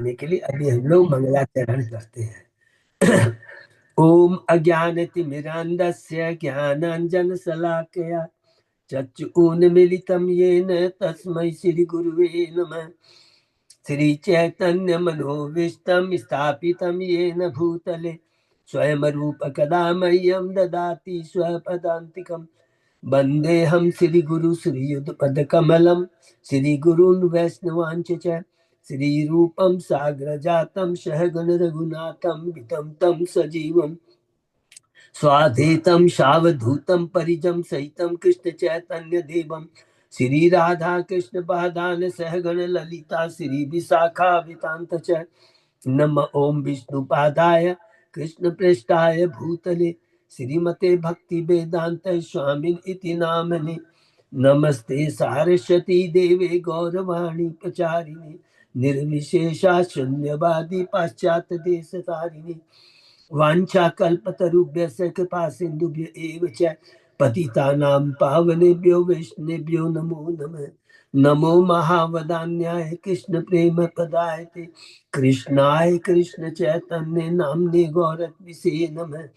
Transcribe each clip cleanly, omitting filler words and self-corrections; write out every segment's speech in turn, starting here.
करने के लिए अभी हम लोग मंगलाचरण करते हैं। ओम अज्ञानतिमिरान्धस्य ज्ञानाञ्जनशलाकया चक्षुरुन्मीलितं येन तस्मै श्रीगुरुवे नमः। श्रीचैतन्यमनोभीष्टं स्थापितं येन भूतले स्वयं रूप कदा मह्यं ददाति स्वपदान्तिकम्। वन्देऽहं श्रीगुरु श्रीयुतपदकमलं श्रीगुरून् वैष्णवांश्च च श्रीरूपं साग्रजातं सहगण रघुनाथं वितं तं सजीवं स्वाधीतं सावधूतं परिजं सहितं कृष्ण चैतन्य देवं श्री राधा कृष्ण पादान सहगण ललिता श्री विशाखा वितांत च नम ओम विष्णुपादाय कृष्ण पृष्ठाय भूतले श्रीमते भक्ति वेदांत स्वामिन इति नामने नमस्ते सारस्वती देवे गौरवाणी प्रचारिणे निर्विशेषा शून्यवादी पाश्चात्य देश तारिणे वाञ्छाकल्पतरुभ्यश्च कृपा सिन्धुभ्य एव च पतितानां पावनेभ्यो वैष्णवेभ्यो नमो नमः। नमो महावदान्याय कृष्ण प्रेम प्रदायते कृष्णाय कृष्ण चैतन्य नाम्ने गौरत्विषे नमः।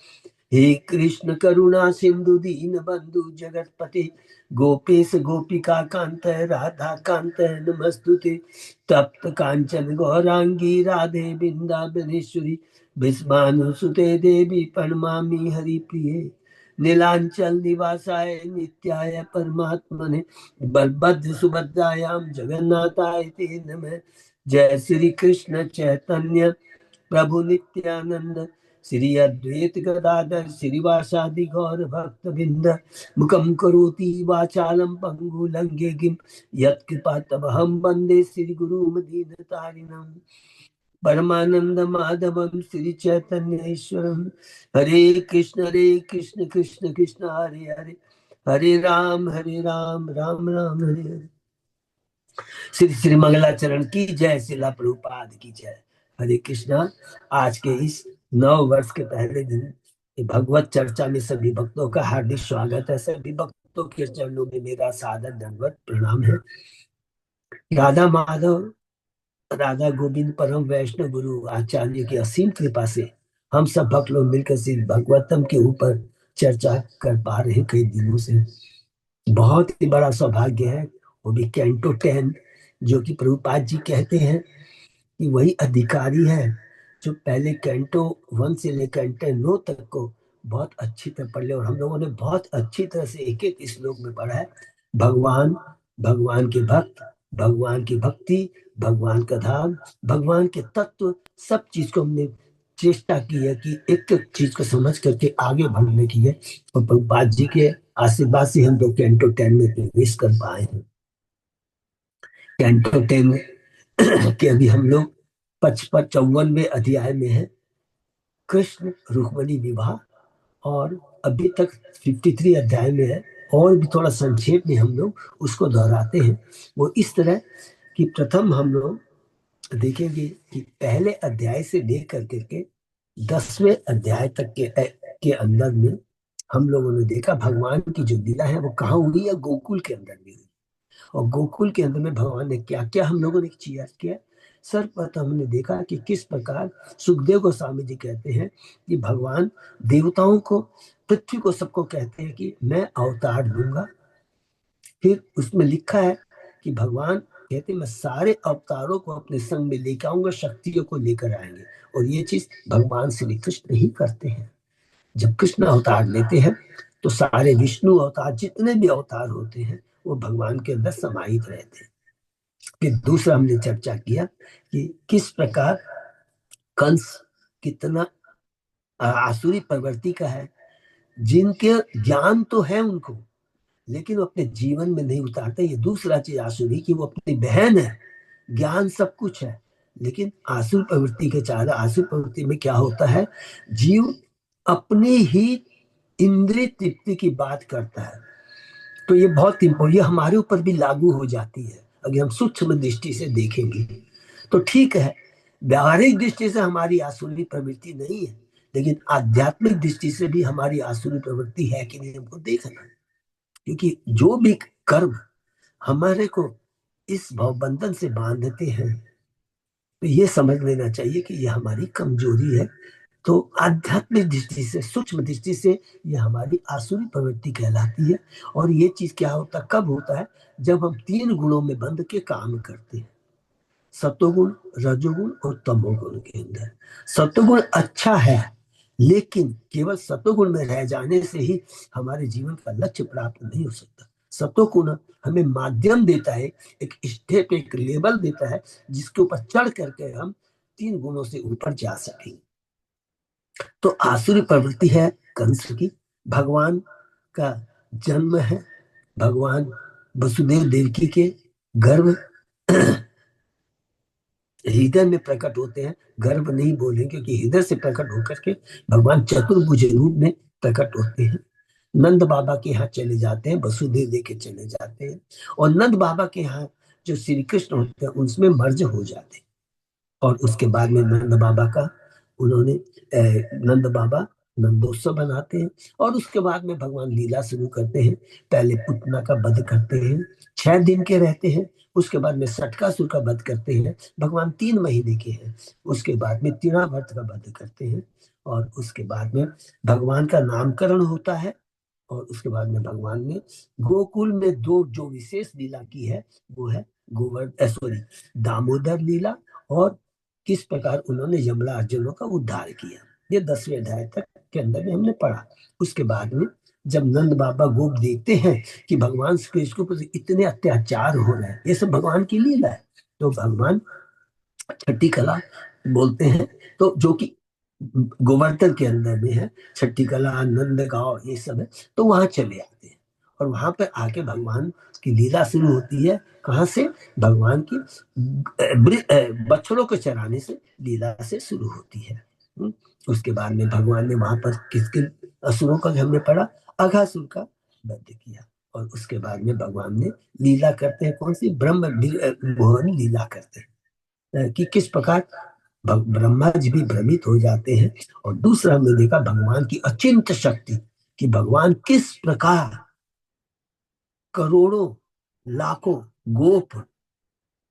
हे कृष्ण करुणा सिंधु दीन बंधु जगतपते गोपेश गोपिका कांत राधा कांत नमस्तुते। तप्त कांचन गौरांगी राधे वृंदावनेश्वरी विस्मानुसुते देवी प्रणमामि हरिप्रिये। नीलांचल निवासाय नित्याय परमात्मने बलभद्र सुभद्रायां जगन्नाथाय ते नमः। जय श्री कृष्ण चैतन्य प्रभु नित्यानंद श्री अद्वैत गदाधर श्रीवासादि गौर भक्त बिंद मुखम करोति वाचालम पंगु लंघे गिम यत्कृपा तमहं वंदे श्री गुरु दीनतारिणम्। परमानंद माधवम श्री चैतन्य ईश्वरम। हरे कृष्ण कृष्ण कृष्ण हरे हरे हरे राम राम राम हरे हरे। श्री श्री मंगलाचरण की जय, श्रीला प्रभुपाद की जय। हरे कृष्णा। आज के इस नव वर्ष के पहले दिन भगवत चर्चा में सभी भक्तों का हार्दिक स्वागत है। सभी भक्तों के चरणों में मेरा सादर दंडवत प्रणाम है। राधा माधव राधा गोविंद परम वैष्णव गुरु आचार्य की असीम कृपा से हम सब भक्त लोग मिलकर श्री भगवतम के ऊपर चर्चा कर पा रहे हैं कई दिनों से। बहुत ही बड़ा सौभाग्य है, वो भी कैंटो 10, जो कि प्रभुपाद जी कहते हैं कि वही अधिकारी है जो पहले कैंटो 1 से लेकर कैंटो 9 तक को बहुत अच्छी तरह पढ़ ले। और हम लोगों ने बहुत अच्छी तरह से एक एक श्लोक में पढ़ा है। भगवान, भगवान के भक्त, भगवान की भक्ति, भगवान का धाम, भगवान के तत्व, सब चीज को हमने चेष्टा की है कि एक एक चीज को समझ करके आगे बढ़ने की है। और प्रभुपाद जी के आशीर्वाद से हम लोग कैंटो 10 में प्रवेश कर पाए हैं। कैंटो 10 के अभी हम लोग 54वें अध्याय में है, कृष्ण रुक्मिणी विवाह। और अभी तक 53 अध्याय में है, और भी थोड़ा संक्षेप में हम लोग उसको दोहराते हैं। वो इस तरह कि प्रथम हम लोग देखेंगे कि पहले अध्याय से लेकर के 10वें अध्याय तक के अंदर में हम लोगों ने देखा भगवान की जो लीला है वो कहाँ हुई है, गोकुल के अंदर में हुई। और गोकुल के अंदर में भगवान ने क्या क्या हम लोगों ने किया। सर्वप्रथम हमने देखा कि किस प्रकार सुखदेव गोस्वामी जी कहते हैं कि भगवान देवताओं को, पृथ्वी को, सबको कहते हैं कि मैं अवतार दूंगा। फिर उसमें लिखा है कि भगवान कहते हैं मैं सारे अवतारों को अपने संग में लेकर आऊंगा, शक्तियों को लेकर आएंगे। और ये चीज भगवान श्री कृष्ण ही करते हैं। जब कृष्ण अवतार लेते हैं तो सारे विष्णु अवतार, जितने भी अवतार होते हैं, वो भगवान के अंदर समाहित रहते हैं। फिर दूसरा हमने चर्चा किया कि किस प्रकार कंस कितना आसुरी प्रवृत्ति का है, जिनके ज्ञान तो है उनको, लेकिन वो अपने जीवन में नहीं उतारते। ये दूसरा चीज आसुरी की, वो अपनी बहन है, ज्ञान सब कुछ है, लेकिन आसुर प्रवृत्ति के चाह, आसुर प्रवृत्ति में क्या होता है, जीव अपनी ही इंद्रिय तृप्ति की बात करता है। तो ये बहुत इंपॉर्टेंट, ये हमारे ऊपर भी लागू हो जाती है। अगर हम सूक्ष्म दृष्टि से देखेंगे तो ठीक है, व्यावहारिक दृष्टि से हमारी आसुरी प्रवृत्ति नहीं है, लेकिन आध्यात्मिक दृष्टि से भी हमारी आसुरी प्रवृत्ति है कि नहीं, हमको देखना है। क्योंकि जो भी कर्म हमारे को इस भवबंधन से बांधते हैं, तो ये समझ लेना चाहिए कि ये हमारी कमजोरी है। तो आध्यात्मिक दृष्टि से, सूक्ष्म दृष्टि से, ये हमारी आसुरी प्रवृत्ति कहलाती है। और ये चीज क्या होता, कब होता है, जब हम तीन गुणों में बंध के काम करते हैं, सतोगुण, रजोगुण और तमोगुण के अंदर। सतोगुण अच्छा है, लेकिन केवल सतोगुण में रह जाने से ही हमारे जीवन का लक्ष्य प्राप्त नहीं हो सकता। सतोगुण हमें माध्यम देता है, एक स्टेप, एक लेवल देता है, जिसके ऊपर चढ़ करके हम तीन गुणों से ऊपर जा सकेंगे। तो आसुरी प्रवृत्ति है कंस की। भगवान का जन्म है, भगवान वसुदेव देवकी के गर्भ हृदय में प्रकट होते हैं। गर्भ नहीं बोले, क्योंकि हृदय से प्रकट होकर के भगवान चतुर्भुज रूप में प्रकट होते हैं। नंद बाबा के यहाँ चले जाते हैं, वसुदेव देव चले जाते हैं, और नंद बाबा के यहाँ जो श्री कृष्ण होते हैं उसमें मर्ज हो जाते हैं। और उसके बाद में नंद बाबा का उन्होंने नंद बाबा नंदोत्सव बनाते हैं। और उसके बाद में भगवान लीला शुरू करते हैं। पहले पुतना का वध करते हैं, 6 दिन के रहते हैं। उसके बाद में सटकासुर का वध करते हैं, भगवान 3 महीने के हैं। उसके बाद में तिणावर्त का वध करते हैं। और उसके बाद में भगवान का नामकरण होता है। और उसके बाद में भगवान ने गोकुल में दो जो विशेष लीला की है, वो है गोवर्धन, सॉरी, दामोदर लीला, और किस प्रकार उन्होंने यमला अर्जुनों का उद्धार किया। ये 10वें अध्याय तक के अंदर में हमने पढ़ा। उसके बाद में जब नंद बाबा गोप देखते हैं कि भगवान श्री कृष्ण के ऊपर इतने अत्याचार हो रहे हैं, ये सब भगवान की लीला है, तो भगवान छठी कला बोलते हैं, तो जो कि गोवर्धन के अंदर में है, छठी कला, नंद गांव, ये सब है। तो वहां चले आते हैं, और वहां पे आके भगवान की लीला शुरू होती है। कहाँ से? भगवान की बछड़ों को चराने से लीला से शुरू होती है। उसके बाद में भगवान ने वहां पर किसके असुरों का हमने पढ़ा, अघासुर का वध किया। और उसके बाद में भगवान ने लीला करते हैं, कौन सी? ब्रह्म मोहन लीला करते हैं। कि किस प्रकार ब्रह्मा जी भी भ्रमित हो जाते हैं। और दूसरा हमने देखा भगवान की अचिंत शक्ति, कि भगवान किस प्रकार करोड़ों लाखों गोप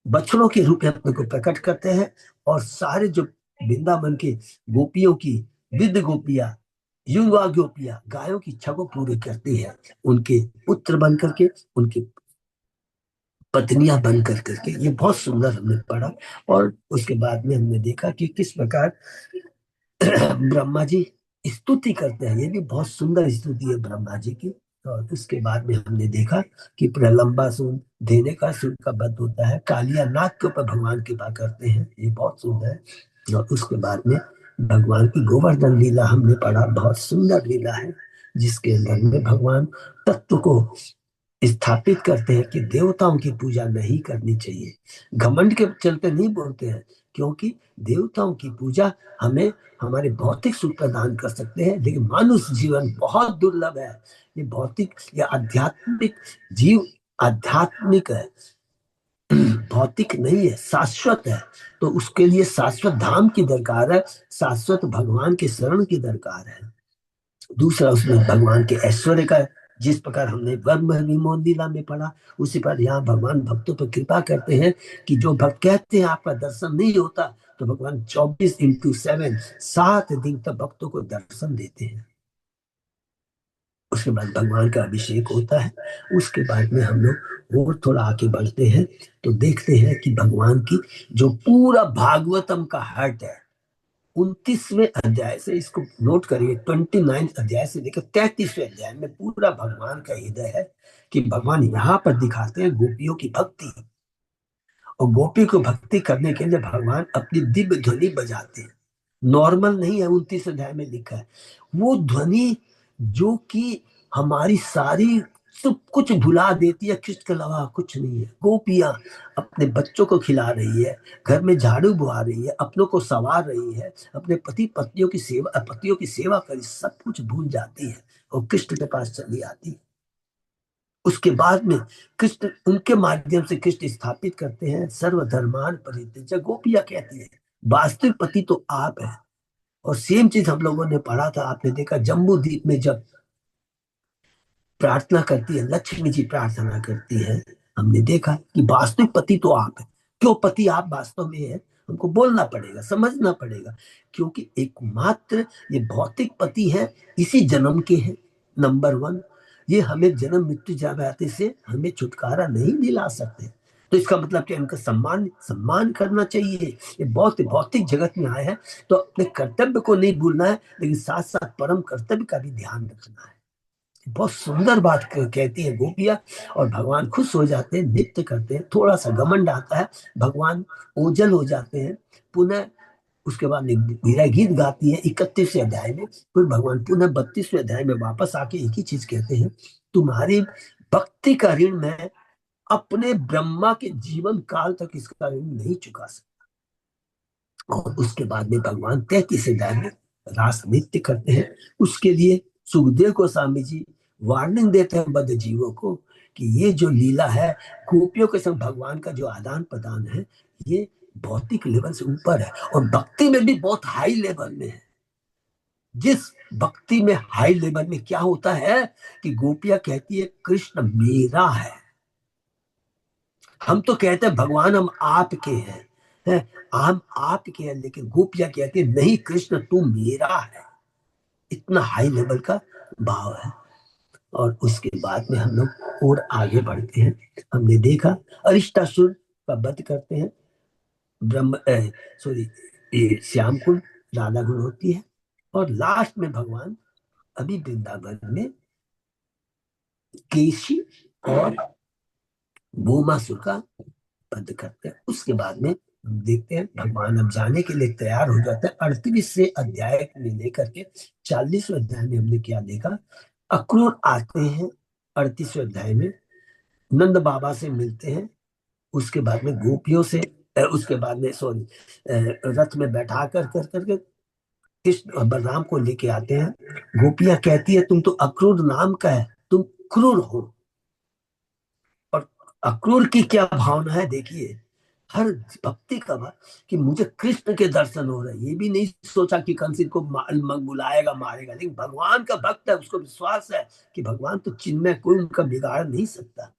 बछड़ों के रूप में अपने को प्रकट करते हैं। और सारे जो वृंदावन के गोपियों की, विद गोपियां, युवा गोपियां गायों की इच्छा को पूरी करती है, उनके पुत्र बन करके, उनके पत्नियां बन कर करके। ये बहुत सुंदर हमने पढ़ा। और उसके बाद में हमने देखा कि किस प्रकार ब्रह्मा जी स्तुति करते हैं, ये भी बहुत सुंदर स्तुति है ब्रह्मा जी की। और उसके बाद में हमने देखा कि प्रलंबासुर, धेनुकासुर का वध होता है, कालिया नाग के ऊपर भगवान कृपा करते हैं, ये बहुत सुंदर है। और उसके बाद में भगवान की गोवर्धन लीला हमने पढ़ा, बहुत सुंदर लीला है, जिसके अंदर में भगवान तत्व को स्थापित करते हैं कि देवताओं की पूजा नहीं करनी चाहिए। घमंड के चलते नहीं बोलते हैं, क्योंकि देवताओं की पूजा हमें हमारे भौतिक सुख प्रदान कर सकते हैं, लेकिन मानुष जीवन बहुत दुर्लभ है। ये भौतिक या आध्यात्मिक जीव आध्यात्मिक है, भौतिक नहीं है, शाश्वत है। तो उसके लिए शाश्वत धाम की दरकार है, शाश्वत भगवान के शरण की दरकार है। दूसरा उसमें भगवान के ऐश्वर्य का, जिस प्रकार हमने वर्म विमोद लीला में पढ़ा, उसी पर यहाँ भगवान भक्तों पर कृपा करते हैं कि जो भक्त कहते हैं आपका दर्शन नहीं होता, तो भगवान 24x7 7 दिन तक भक्तों को दर्शन देते हैं। उसके बाद भगवान का अभिषेक होता है। उसके बाद में हम लोग और थोड़ा आगे बढ़ते हैं, तो देखते हैं कि भगवान की जो पूरा भागवतम का हट है, 29वें अध्याय से, इसको नोट करिए, 29 अध्याय से लेकर 33वें अध्याय में पूरा भगवान का हृदय है। कि भगवान यहाँ पर दिखाते हैं गोपियों की भक्ति, और गोपी को भक्ति करने के लिए भगवान अपनी दिव्य ध्वनि बजाते हैं। नॉर्मल नहीं है, 29 अध्याय में लिखा है वो ध्वनि, जो कि हमारी सारी सब कुछ भुला देती है। कृष्ण के अलावा कुछ नहीं है। गोपियां अपने बच्चों को खिला रही है, घर में झाड़ू बुआ रही है, अपनों को संवार रही है, अपने पतियों की सेवा करी, सब कुछ भूल जाती है और कृष्ण के पास चली आती है। उसके बाद में कृष्ण, उनके माध्यम से कृष्ण स्थापित करते हैं सर्वधर्मान परित्यज्य। गोपियां कहती है वास्तविक पति तो आप है। और सेम चीज हम लोगों ने पढ़ा था, आपने देखा जम्बू द्वीप में जब प्रार्थना करती है, लक्ष्मी जी प्रार्थना करती है, हमने देखा कि वास्तविक पति तो आप है। क्यों पति आप वास्तव में है? हमको बोलना पड़ेगा, समझना पड़ेगा, क्योंकि एकमात्र ये भौतिक पति है, इसी जन्म के हैं। नंबर वन, ये हमें जन्म मृत्यु जाते से हमें छुटकारा नहीं दिला सकते। तो इसका मतलब कि इनका सम्मान सम्मान करना चाहिए। ये बहुत भौतिक जगत में आए हैं, तो अपने कर्तव्य को नहीं भूलना है, लेकिन साथ साथ परम कर्तव्य का भी ध्यान रखना है। बहुत सुंदर बात कहती है गोपियां, और भगवान खुश हो जाते हैं, नृत्य करते हैं। थोड़ा सा घमंड आता है, भगवान ओझल हो जाते हैं। पुनः उसके बाद मीरा गीत गाती है 31वें अध्याय में। फिर भगवान पुनः 32वें अध्याय में वापस आके एक ही चीज कहते हैं, तुम्हारी भक्ति का ऋण मैं अपने ब्रह्मा के जीवन काल तक इसका ऋण नहीं चुका सकता। और उसके बाद में भगवान 33वें अध्याय में रास नृत्य करते हैं। उसके लिए सुखदेव गोस्वामी जी वार्निंग देते हैं बद्ध जीवों को कि ये जो लीला है, गोपियों के संग भगवान का जो आदान प्रदान है, ये भौतिक लेवल से ऊपर है, और भक्ति में भी बहुत हाई लेवल में है। जिस भक्ति में हाई लेवल में क्या होता है कि गोपियां कहती है कृष्ण मेरा है। हम तो कहते हैं भगवान हम आपके हैं, हम आपके हैं, लेकिन गोपियां कहती है नहीं कृष्ण तू मेरा है। इतना हाई लेवल का भाव है। और उसके बाद में हम लोग और आगे बढ़ते हैं। हमने देखा अरिष्टासुर का वध करते हैं, ब्रह्म सॉरी श्याम कुंड राधा कुंड होती है, और लास्ट में भगवान अभी वृंदावन में केशी और भूमासुर का वध करते हैं। उसके बाद में हम देखते हैं भगवान अब जाने के लिए तैयार हो जाते हैं। 38वें अध्याय में लेकर के 40वें अध्याय में हमने क्या देखा, अक्रूर आते हैं 38वें अध्याय में, नंद बाबा से मिलते हैं। उसके बाद में गोपियों से उसके बाद में सॉरी रथ में बैठा कर करके कृष्ण और बलराम को लेके आते हैं। गोपियां कहती है तुम तो अक्रूर नाम का है, तुम क्रूर हो। और अक्रूर की क्या भावना है देखिए, हर भक्ति का कि मुझे कृष्ण के दर्शन हो रहे, ये भी नहीं सोचा कि कंस को बुलाएगा मारेगा, लेकिन भगवान का भक्त है, उसको विश्वास है कि भगवान तो चिन्मय, कोई उनका बिगाड़ नहीं सकता।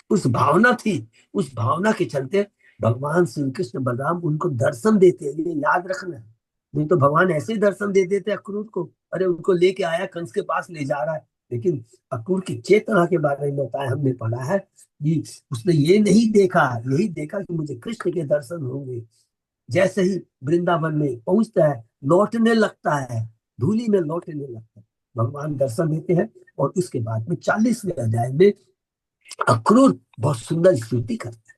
उस भावना थी, उस भावना के चलते भगवान श्री कृष्ण बलराम उनको दर्शन देते हैं। ये याद रखना, नहीं तो भगवान ऐसे ही दर्शन दे देते अक्रूर को, अरे उनको लेके आया कंस के पास ले जा रहा है। लेकिन अक्रूर की चेतना के बारे में बताया, हमने पढ़ा है कि उसने ये नहीं देखा, यही देखा कि मुझे कृष्ण के दर्शन होंगे। जैसे ही वृंदावन में पहुंचता है, लौटने लगता है, धूली में लौटने लगता है, भगवान दर्शन देते हैं। और उसके बाद में 40वें अध्याय में अक्रूर बहुत सुंदर स्तुति करता है।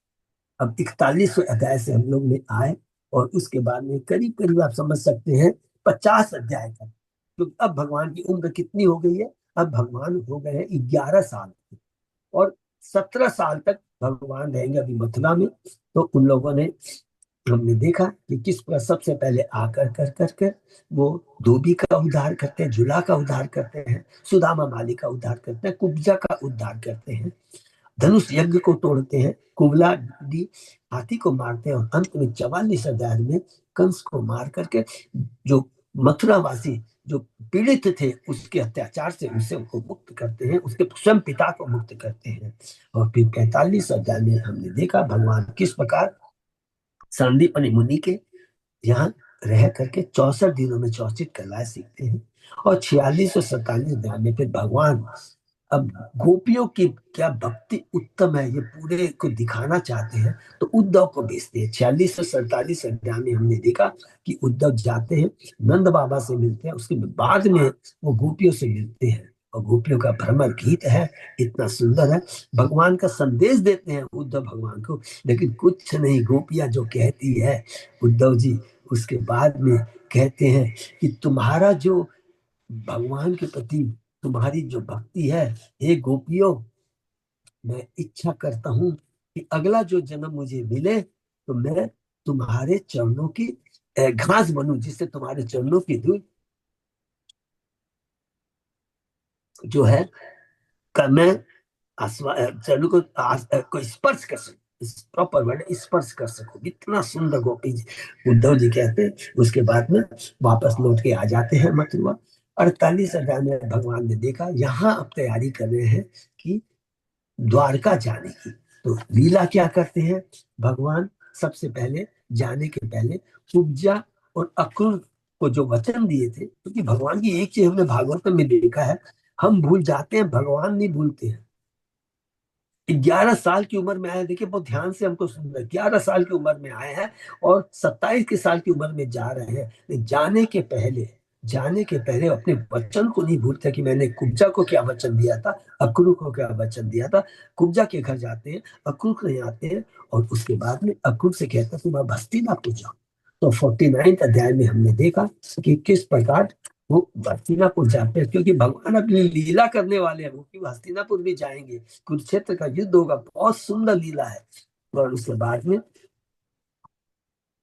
अब 41वें अध्याय से हम लोग में आए, और उसके बाद में करीब करीब आप समझ सकते हैं 50 अध्याय तक। तो अब भगवान की उम्र कितनी हो गई है, अब भगवान हो गए हैं 11 साल के, और 17 साल तक भगवान रहेंगे अभी मथुरा में। तो उन लोगों ने, हमने देखा कि किस पर सबसे पहले आकर कर करके वो धोबी का उद्धार करते हैं, झूला का उद्धार करते हैं, सुदामा माली का उद्धार करते हैं, कुब्जा का उद्धार करते हैं, धनुष यज्ञ को तोड़ते हैं, कुबला दी हाथी को मारते हैं, और अंत में 44 अध्याय में कंस को मार करके जो मथुरा वासी जो पीड़ित थे उसके अत्याचार से उनसे उनको मुक्त करते हैं, उसके स्वयं पिता को मुक्त करते हैं। और फिर 45 अध्याय में हमने देखा भगवान किस प्रकार संदीपनि मुनि के यहाँ रह करके 64 दिनों में 64 कलाएं सीखते हैं। और 46 और 47 अध्याय में फिर भगवान अब गोपियों की क्या भक्ति उत्तम है ये पूरे को दिखाना चाहते हैं, तो उद्धव को भेजते हैं। 46 से 47 अध्याय में हमने देखा कि उद्धव जाते हैं, नंद बाबा से मिलते हैं, उसके बाद में वो गोपियों से मिलते हैं, और गोपियों का भ्रमर गीत है, इतना सुंदर है। भगवान का संदेश देते हैं उद्धव भगवान को, लेकिन कुछ नहीं, गोपियां जो कहती है उद्धव जी, उसके बाद में कहते हैं कि तुम्हारा जो भगवान के प्रति तुम्हारी जो भक्ति है, हे गोपियों, मैं इच्छा करता हूं कि अगला जो जन्म मुझे मिले तो मैं तुम्हारे चरणों की घास बनूं, जिससे तुम्हारे चरणों की धूल जो है मैं चरणों को स्पर्श कर सकूं, प्रॉपर वर्ड स्पर्श कर सकूं। इतना सुंदर गोपी जी, उद्धव जी कहते हैं। उसके बाद में वापस लौट के आ जाते हैं मथुरा। 48 अध्याय में भगवान ने देखा यहाँ अब तैयारी कर रहे हैं कि द्वारका जाने की। तो लीला क्या करते हैं भगवान, सबसे पहले जाने के पहले कुब्जा और अक्रूर को जो वचन दिए थे, क्योंकि भगवान की एक चीज हमने भागवत में देखा है, हम भूल जाते हैं, भगवान नहीं भूलते हैं। 11 साल की उम्र में आए, देखिए बहुत ध्यान से हमको सुनना, 11 साल की उम्र में आए हैं और 27 के साल की उम्र में जा रहे हैं। लेकिन जाने के पहले अपने वचन को नहीं भूलते कि मैंने कुब्जा को क्या वचन दिया था, अक्रूर को क्या वचन दिया था। कुब्जा के घर जाते हैं, अक्रूर के यहाँ आते हैं, और उसके बाद में अक्रूर से कहते हैं तुम अब हस्तिनापुर जाओ। तो 49 अध्याय में हमने देखा कि किस प्रकार वो हस्तिनापुर जाते हैं, क्योंकि भगवान अपनी लीला करने वाले हैं, वो कि हस्तिनापुर भी जाएंगे, कुरुक्षेत्र का युद्ध होगा, बहुत सुंदर लीला है। और उसके बाद में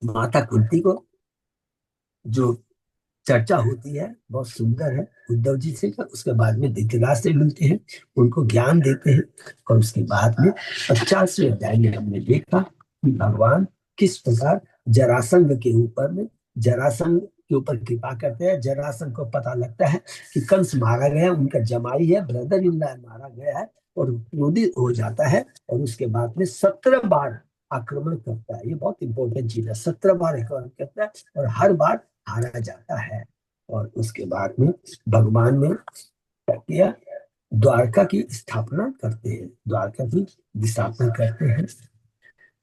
माता कुंती को जो चर्चा होती है बहुत सुंदर है उद्धव जी से। उसके बाद में धृतराष्ट्र से मिलते हैं, उनको ज्ञान देते हैं, और उसके बाद में 50वें अध्याय में हमने देखा कि भगवान किस प्रकार जरासंध के ऊपर में, जरासंध के ऊपर कृपा करते हैं। जरासंध को पता लगता है कि कंस मारा गया, उनका जमाई है, ब्रदर इन लॉ मारा गया है, और क्रोधित हो जाता है, और उसके बाद में 17 बार आक्रमण करता है। ये बहुत इंपॉर्टेंट चीज है, 17 बार आक्रमण करता है और हर बार हारा जाता है। और उसके बाद में भगवान ने क्या किया, द्वारका की स्थापना करते हैं, द्वारका की स्थापना करते हैं,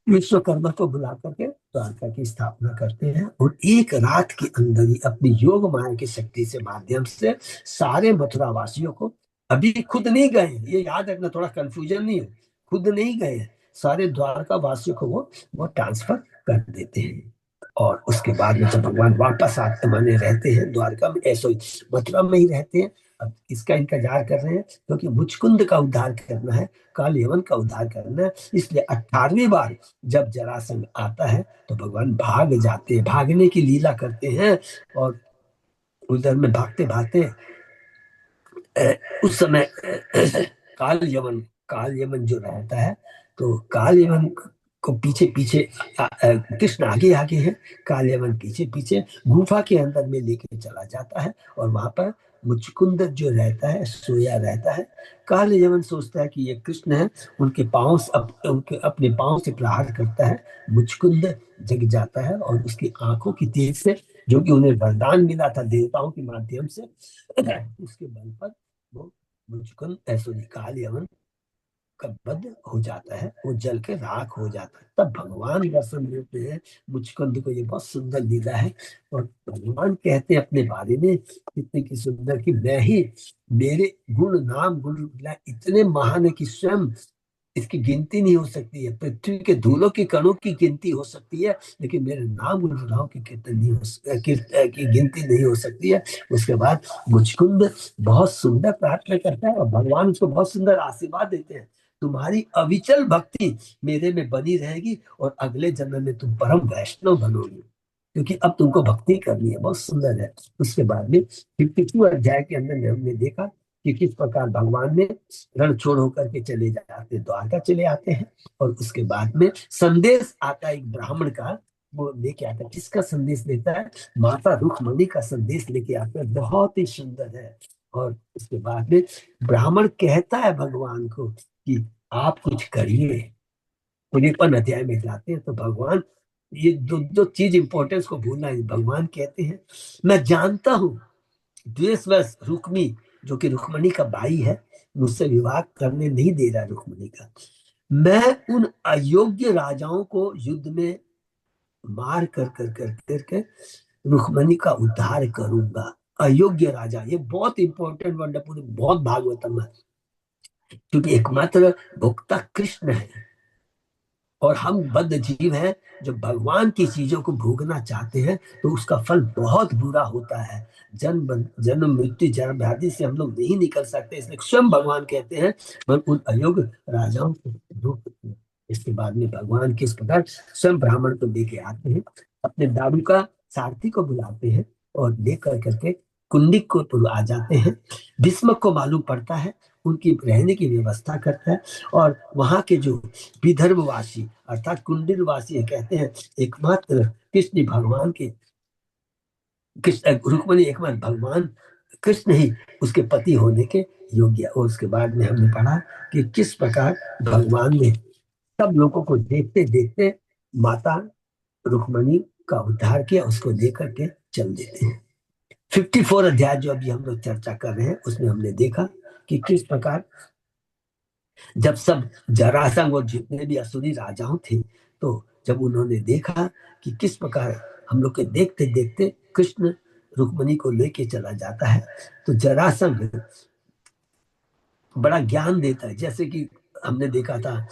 विश्वकर्मा को बुला करके द्वारका की स्थापना करते हैं, और एक रात के अंदर ही अपनी योग माया की शक्ति से माध्यम से सारे मथुरा वासियों को, अभी खुद नहीं गए, ये याद रखना, थोड़ा कंफ्यूजन नहीं है, खुद नहीं गए, सारे द्वारका वासियों को वो ट्रांसफर कर देते हैं। और उसके बाद में जब भगवान वापस आते माने रहते हैं द्वारका में, ऐसे मथुरा में ही रहते हैं। अब इसका इंतजार कर रहे हैं, क्योंकि मुचकुंद का उद्धार करना है, काल यवन का उद्धार करना है। इसलिए 18वीं बार जब जरासंध आता है तो भगवान भाग जाते हैं, भागने की लीला करते हैं, और उधर में भागते भागते उस समय काल यमन जो रहता है, तो काल यमन को पीछे पीछे कृष्ण आगे आगे है, काल यमन पीछे पीछे गुफा के अंदर में लेके चला जाता है, और वहां पर मुचकुंद जो रहता है सोया रहता है। काल यमन सोचता है कि ये कृष्ण है, उनके अपने पांव से प्रहार करता है, मुचकुंद जग जाता है, और उसकी आंखों की तेज से, जो कि उन्हें वरदान मिला था देवताओं के माध्यम से, उसके बल पर वो मुचकुंद ऐसो काल यमन का वध हो जाता है, वो जल के राख हो जाता है। तब भगवान दर्शन देते हैं मुचकुंद को, ये बहुत सुंदर लीला है। और भगवान कहते हैं अपने बारे में कितने की सुंदर, कि मैं ही, मेरे गुण नाम गुण लीला इतने महान है कि स्वयं इसकी गिनती नहीं हो सकती है, पृथ्वी के धूलों के कणों की गिनती हो सकती है, लेकिन मेरे नाम गुणगानों की कीर्तन नहीं हो की गिनती नहीं हो सकती है। उसके बाद मुचकुंद बहुत सुंदर प्रार्थना करता है, और भगवान उसको बहुत सुंदर आशीर्वाद देते हैं, तुम्हारी अविचल भक्ति मेरे में बनी रहेगी, और अगले जन्म में तुम परम वैष्णव बनोगे, क्योंकि अब तुमको भक्ति करनी है। बहुत सुंदर है। उसके बाद में 52 अध्याय के अंदर में हमने देखा कि किस प्रकार भगवान ने रण छोड़ होकर के चले जाते, द्वारका चले आते हैं, और उसके बाद में संदेश आता है एक ब्राह्मण का, वो लेके आता है, किसका संदेश देता है, माता रुक्मणी का संदेश लेके आता है, बहुत ही सुंदर है। और उसके बाद में ब्राह्मण कहता है भगवान को कि आप कुछ करिए। 53 अध्याय में जाते हैं तो भगवान, ये दो दो चीज इंपॉर्टेंस को भूलना है, भगवान कहते हैं मैं जानता हूं द्वेषवश रुक्मी, जो कि रुक्मणी का भाई है, मुझसे विवाह करने नहीं दे रहा रुक्मणी का, मैं उन अयोग्य राजाओं को युद्ध में मार कर कर कर करके रुक्मणी का उद्धार करूंगा। अयोग्य राजा, ये बहुत इंपॉर्टेंट वर्ड है, पूरे बहुत भागवतम है, क्योंकि एकमात्र भोक्ता कृष्ण है, और हम बद्ध जीव हैं जो भगवान की चीजों को भोगना चाहते हैं, तो उसका फल बहुत बुरा होता है। जन्म जन्म मृत्यु जन्म व्याधि से हम लोग नहीं निकल सकते, इसलिए स्वयं भगवान कहते हैं मैं उन अयोग्य राजाओं को रोक दूं। इसके बाद में भगवान किस प्रकार स्वयं ब्राह्मण को लेके आते हैं, अपने दारू का सारथी को बुलाते हैं, और लेकर करके कुंडिक को आ जाते हैं। भीष्म को मालूम पड़ता है, उनकी रहने की व्यवस्था करता है, और वहां के जो विदर्भवासी अर्थात कुंडिलवासी कहते हैं एकमात्र कृष्ण भगवान के, कृष्ण रुक्मणी एकमात्र भगवान कृष्ण ही उसके पति होने के योग्य। और उसके बाद में हमने पढ़ा कि किस प्रकार भगवान ने सब लोगों को देखते देखते माता रुक्मणी का उद्धार किया, उसको लेकर के चल देते हैं। 54 अध्याय जो अभी हम लोग चर्चा कर रहे हैं उसमें हमने देखा कि किस प्रकार जब सब जरासंध और जितने भी असुरी राजाओं थे, तो जब उन्होंने देखा कि किस प्रकार हम लोग के देखते देखते कृष्ण रुक्मणी को लेके चला जाता है, तो जरासंध बड़ा ज्ञान देता है। जैसे कि हमने देखा था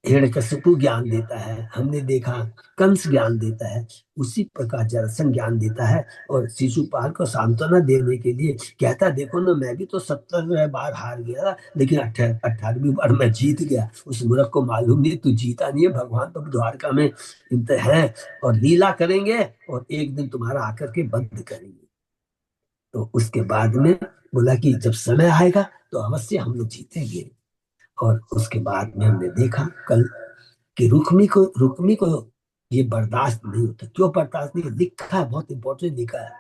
हिरण्यकशिपु ज्ञान देता है, हमने देखा कंस ज्ञान देता है, उसी प्रकार जरासंध ज्ञान देता है और शिशुपाल को सांत्वना देने के लिए कहता है, देखो ना मैं भी तो 70 बार हार गया लेकिन 18वीं बार मैं जीत गया। उस मूर्ख को मालूम नहीं तू जीता नहीं है, भगवान तो द्वारका में है और लीला करेंगे और एक दिन तुम्हारा आकर के बंद करेंगे। तो उसके बाद में बोला कि जब समय आएगा तो अवश्य हम लोग जीतेंगे। और उसके बाद में हमने देखा कल कि रुक्मी को ये बर्दाश्त नहीं होता। क्यों बर्दाश्त नहीं, लिखा है, बहुत इंपॉर्टेंट लिखा है,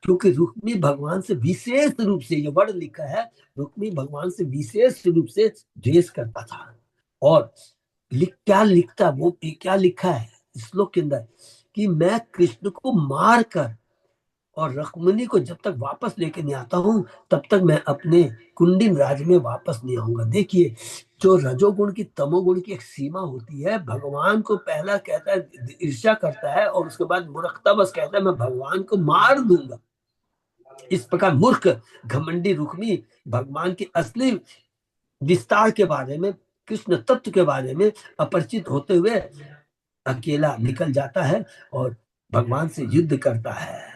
क्योंकि रुक्मी भगवान से विशेष रूप से, ये वर्ड लिखा है, रुक्मी भगवान से विशेष रूप से द्वेष करता था। और क्या लिखता, वो क्या लिखा है श्लोक के अंदर कि मैं कृष्ण को मार कर और रुक्मिणी को जब तक वापस लेके नहीं आता हूं तब तक मैं अपने कुंडिन राज में वापस नहीं आऊंगा। देखिए, जो रजोगुण की तमोगुण की एक सीमा होती है, भगवान को पहला कहता है, ईर्ष्या करता है और उसके बाद मूर्खता बस कहता है मैं भगवान को मार दूंगा। इस प्रकार मूर्ख घमंडी रुक्मी भगवान के असली विस्तार के बारे में, कृष्ण तत्व के बारे में अपरिचित होते हुए अकेला निकल जाता है और भगवान से युद्ध करता है।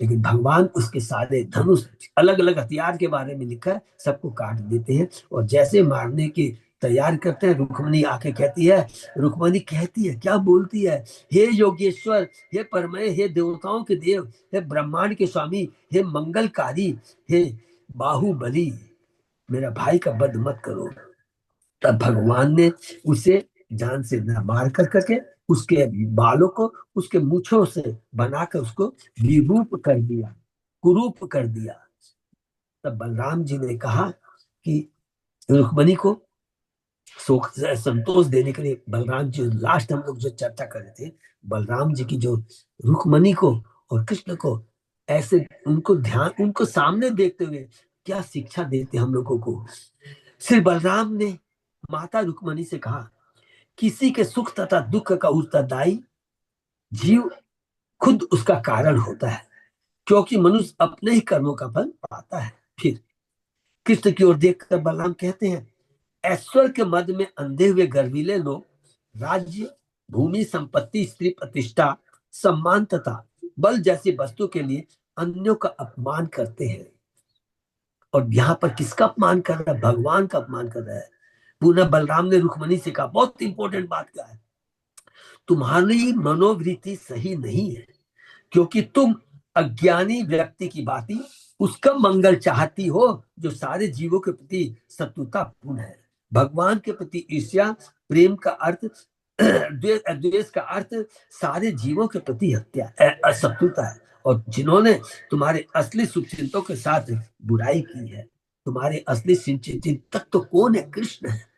लेकिन भगवान उसके सारे धनुष, अलग अलग हथियार के बारे में लिखा है, सबको काट देते हैं और जैसे मारने की तैयार करते हैं, रुक्मणी कहती है, क्या बोलती है, हे योगेश्वर, हे परमय, हे देवताओं के देव, हे ब्रह्मांड के स्वामी, हे मंगलकारी, हे बाहुबली, मेरा भाई का वध मत करो। तब भगवान ने उसे जान से न मार करके उसके बालों को उसके मूछों से बनाकर उसको विरूप कर दिया, कुरूप कर दिया। तब बलराम जी ने कहा कि रुक्मणी को संतोष देने के लिए, बलराम जी लास्ट हम लोग जो चर्चा कर रहे थे, बलराम जी की जो रुक्मणी को और कृष्ण को ऐसे उनको सामने देखते हुए क्या शिक्षा देते हम लोगों को। श्री बलराम ने माता रुक्मणी से कहा, किसी के सुख तथा दुख का उत्तरदायी जीव खुद उसका कारण होता है, क्योंकि मनुष्य अपने ही कर्मों का फल पाता है। फिर कृष्ण की ओर देखकर बलराम कहते हैं, ऐश्वर्य के मद में अंधे हुए गर्वीले लोग राज्य, भूमि, संपत्ति, स्त्री, प्रतिष्ठा, सम्मान तथा बल जैसी वस्तु के लिए अन्यों का अपमान करते हैं। और यहाँ पर किसका अपमान कर रहा है, भगवान का अपमान कर रहा है। पुनः बलराम ने रुक्मणी से कहा, बहुत इंपॉर्टेंट बात क्या है, तुम्हारी मनोवृत्ति सही नहीं है, क्योंकि तुम अज्ञानी व्यक्ति की भांति उसका मंगल चाहती हो जो सारे जीवों के प्रति शत्रुता पूर्ण है। भगवान के प्रति ईर्ष्या, प्रेम का अर्थ द्वेष का अर्थ सारे जीवों के प्रति हत्या, शत्रुता है। और जिन्होंने तुम्हारे असली शुभचिंतकों के साथ बुराई की है, तुम्हारे असली चिंतक तो कौन है, कृष्ण है।